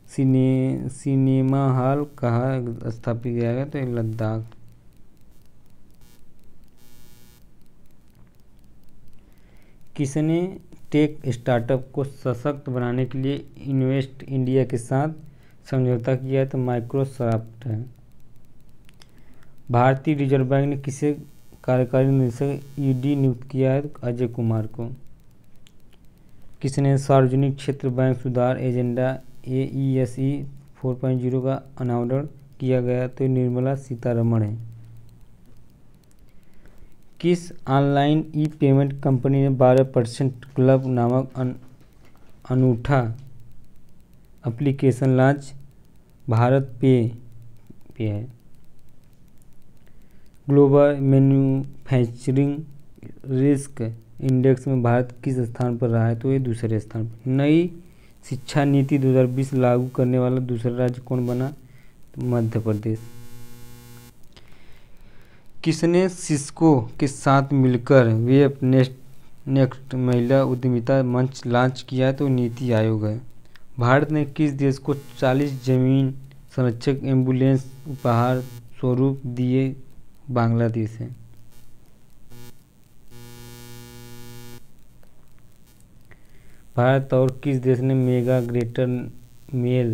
सिनेमा हॉल कहाँ स्थापित किया गया? तो लद्दाख। किसने टेक स्टार्टअप को सशक्त बनाने के लिए इन्वेस्ट इंडिया के साथ समझौता किया है? तो माइक्रोसॉफ्ट है। भारतीय रिजर्व बैंक ने किसे कार्यकारी निदेशक ईडी नियुक्त किया है? अजय कुमार को। किसने सार्वजनिक क्षेत्र बैंक सुधार एजेंडा AESE 4.0 का अनावरण किया गया? तो निर्मला सीतारमण है। किस ऑनलाइन ई पेमेंट कंपनी ने 12% क्लब नामक अनूठा एप्लीकेशन लॉन्च? भारत पे है। ग्लोबल मैन्युफैक्चरिंग रिस्क इंडेक्स में भारत किस स्थान पर रहा है? तो ये दूसरे स्थान पर। नई शिक्षा नीति 2020 लागू करने वाला दूसरा राज्य कौन बना? तो मध्य प्रदेश। किसने सिस्को के साथ मिलकर वेब नेक्स्ट महिला उद्यमिता मंच लॉन्च किया है? तो नीति आयोग है। भारत ने किस देश को 40 जमीन संरक्षक एम्बुलेंस उपहार स्वरूप दिए? बांग्लादेश है। भारत और किस देश ने mega greater Male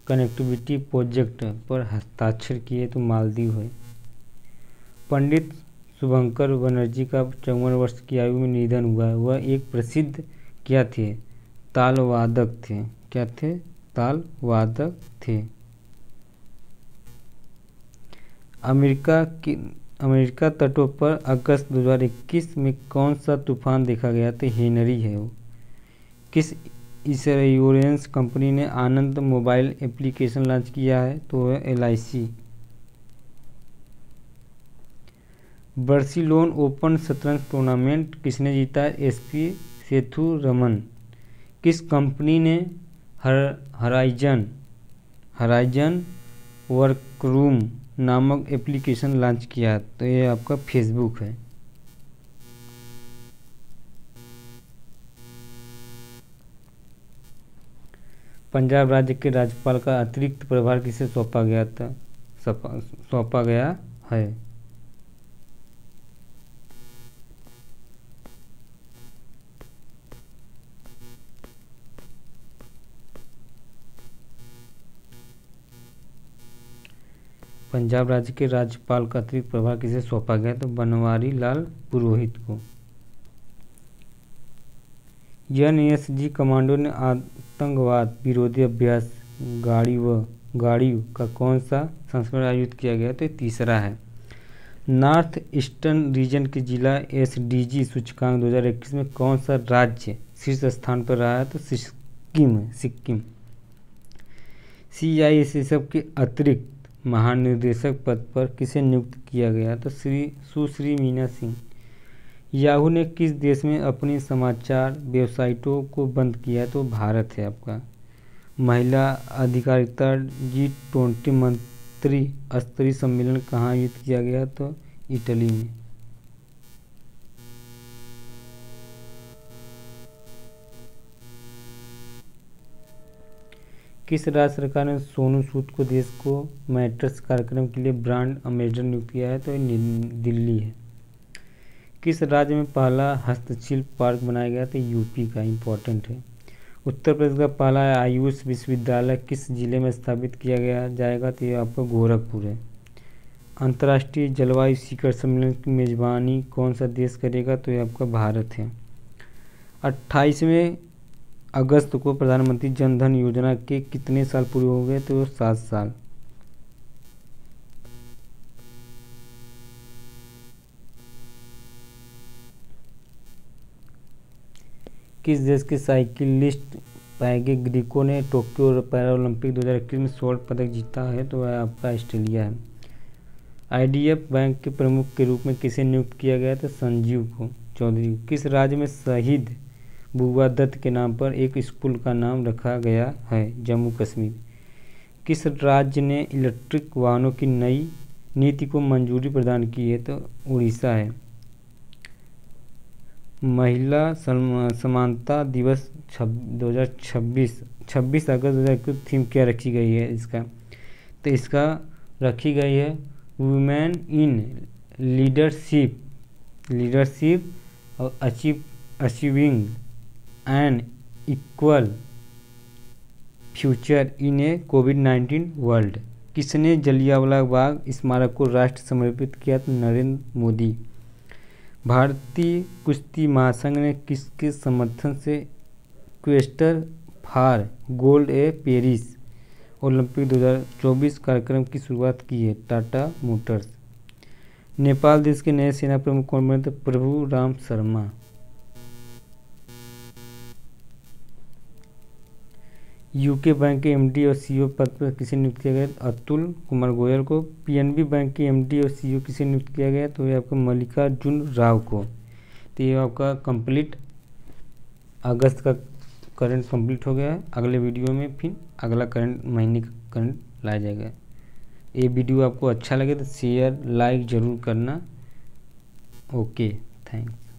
connectivity project पर हस्ताक्षर किए? तो मालदीव है। पंडित शुभंकर बनर्जी का 54 वर्ष की आयु में निधन हुआ है। वह एक प्रसिद्ध क्या थे? ताल वादक थे। क्या थे? ताल वादक थे। अमेरिका तटों पर अगस्त 2021 में कौन सा तूफान देखा गया? तो हेनरी है वो। किस इंश्योरेंस कंपनी ने आनंद मोबाइल एप्लीकेशन लॉन्च किया है? तो है LIC। बार्सिलोना ओपन शतरंज टूर्नामेंट किसने जीता है? SP सेथुरमन। किस कंपनी ने हराइजन वर्करूम नामक एप्लीकेशन लॉन्च किया? तो ये आपका फेसबुक है। पंजाब राज्य के राज्यपाल का अतिरिक्त प्रभार किसे सौंपा गया है? पंजाब राज्य के राज्यपाल का अतिरिक्त प्रभार किसे सौंपा गया? तो बनवारी लाल पुरोहित को। NSG कमांडो ने आतंकवाद विरोधी अभ्यास गाड़ियों का कौन सा संस्करण आयोजित किया गया? तो तीसरा है। नॉर्थ ईस्टर्न रीजन के जिला SDG सूचकांक 2021 में कौन सा राज्य शीर्ष स्थान पर रहा है? तो सिक्किम। CISF के अतिरिक्त महानिदेशक पद पर किसे नियुक्त किया गया? तो सुश्री मीना सिंह। याहू ने किस देश में अपनी समाचार वेबसाइटों को बंद किया? तो भारत है आपका। महिला अधिकारिता G20 मंत्री स्तरीय सम्मेलन कहाँ आयोजित किया गया? तो इटली में। किस राज्य सरकार ने सोनू सूद को देश को मैटर्स कार्यक्रम के लिए ब्रांड एम्बेसडर नियुक्त किया है? तो दिल्ली है। किस राज्य में पहला हस्तशिल्प पार्क बनाया गया? तो यूपी का। इम्पोर्टेंट है। उत्तर प्रदेश का पहला आयुष विश्वविद्यालय किस जिले में स्थापित किया जाएगा? तो ये आपका गोरखपुर है। अंतर्राष्ट्रीय जलवायु शिखर सम्मेलन की मेजबानी कौन सा देश करेगा? तो ये आपका भारत है। 28वें अगस्त को प्रधानमंत्री जन धन योजना के कितने साल पूरे हो गए? तो 7 साल। किस देश के साइकिलिस्ट पैगे ग्रीको ने टोक्यो पैरा ओलंपिक 2021 में स्वर्ण पदक जीता है, तो वह आपका ऑस्ट्रेलिया है। आईडीएफ बैंक के प्रमुख के रूप में किसे नियुक्त किया गया था? संजीव को चौधरी। किस राज्य में शहीद बुआ दत्त के नाम पर एक स्कूल का नाम रखा गया है? जम्मू कश्मीर। किस राज्य ने इलेक्ट्रिक वाहनों की नई नीति को मंजूरी प्रदान की है? तो उड़ीसा है। महिला समानता दिवस 2026 26 अगस्त 2021 थीम क्या रखी गई है इसका? तो इसका रखी गई है वुमेन इन लीडरशिप और achieving an equal future in a कोविड-19 वर्ल्ड। किसने जलियांवाला बाग स्मारक को राष्ट्र समर्पित किया? तो नरेंद्र मोदी। भारतीय कुश्ती महासंघ ने किसके समर्थन से quester for gold A Paris Olympic 2024 कार्यक्रम की शुरुआत की है? टाटा मोटर्स। नेपाल देश के नए सेना प्रमुख कौन बने? तो प्रभु राम शर्मा। यूके बैंक के एमडी और सीईओ पद पर किसे नियुक्त किया गया? अतुल कुमार गोयल को। पीएनबी बैंक के एमडी और सीईओ किसे नियुक्त किया गया? तो ये आपका मल्लिकार्जुन राव को। तो ये आपका कंप्लीट अगस्त का करंट कंप्लीट हो गया है। अगले वीडियो में फिर अगला करंट महीने का करंट लाया जाएगा। ये वीडियो आपको अच्छा लगे तो शेयर लाइक ज़रूर करना। Okay, thanks.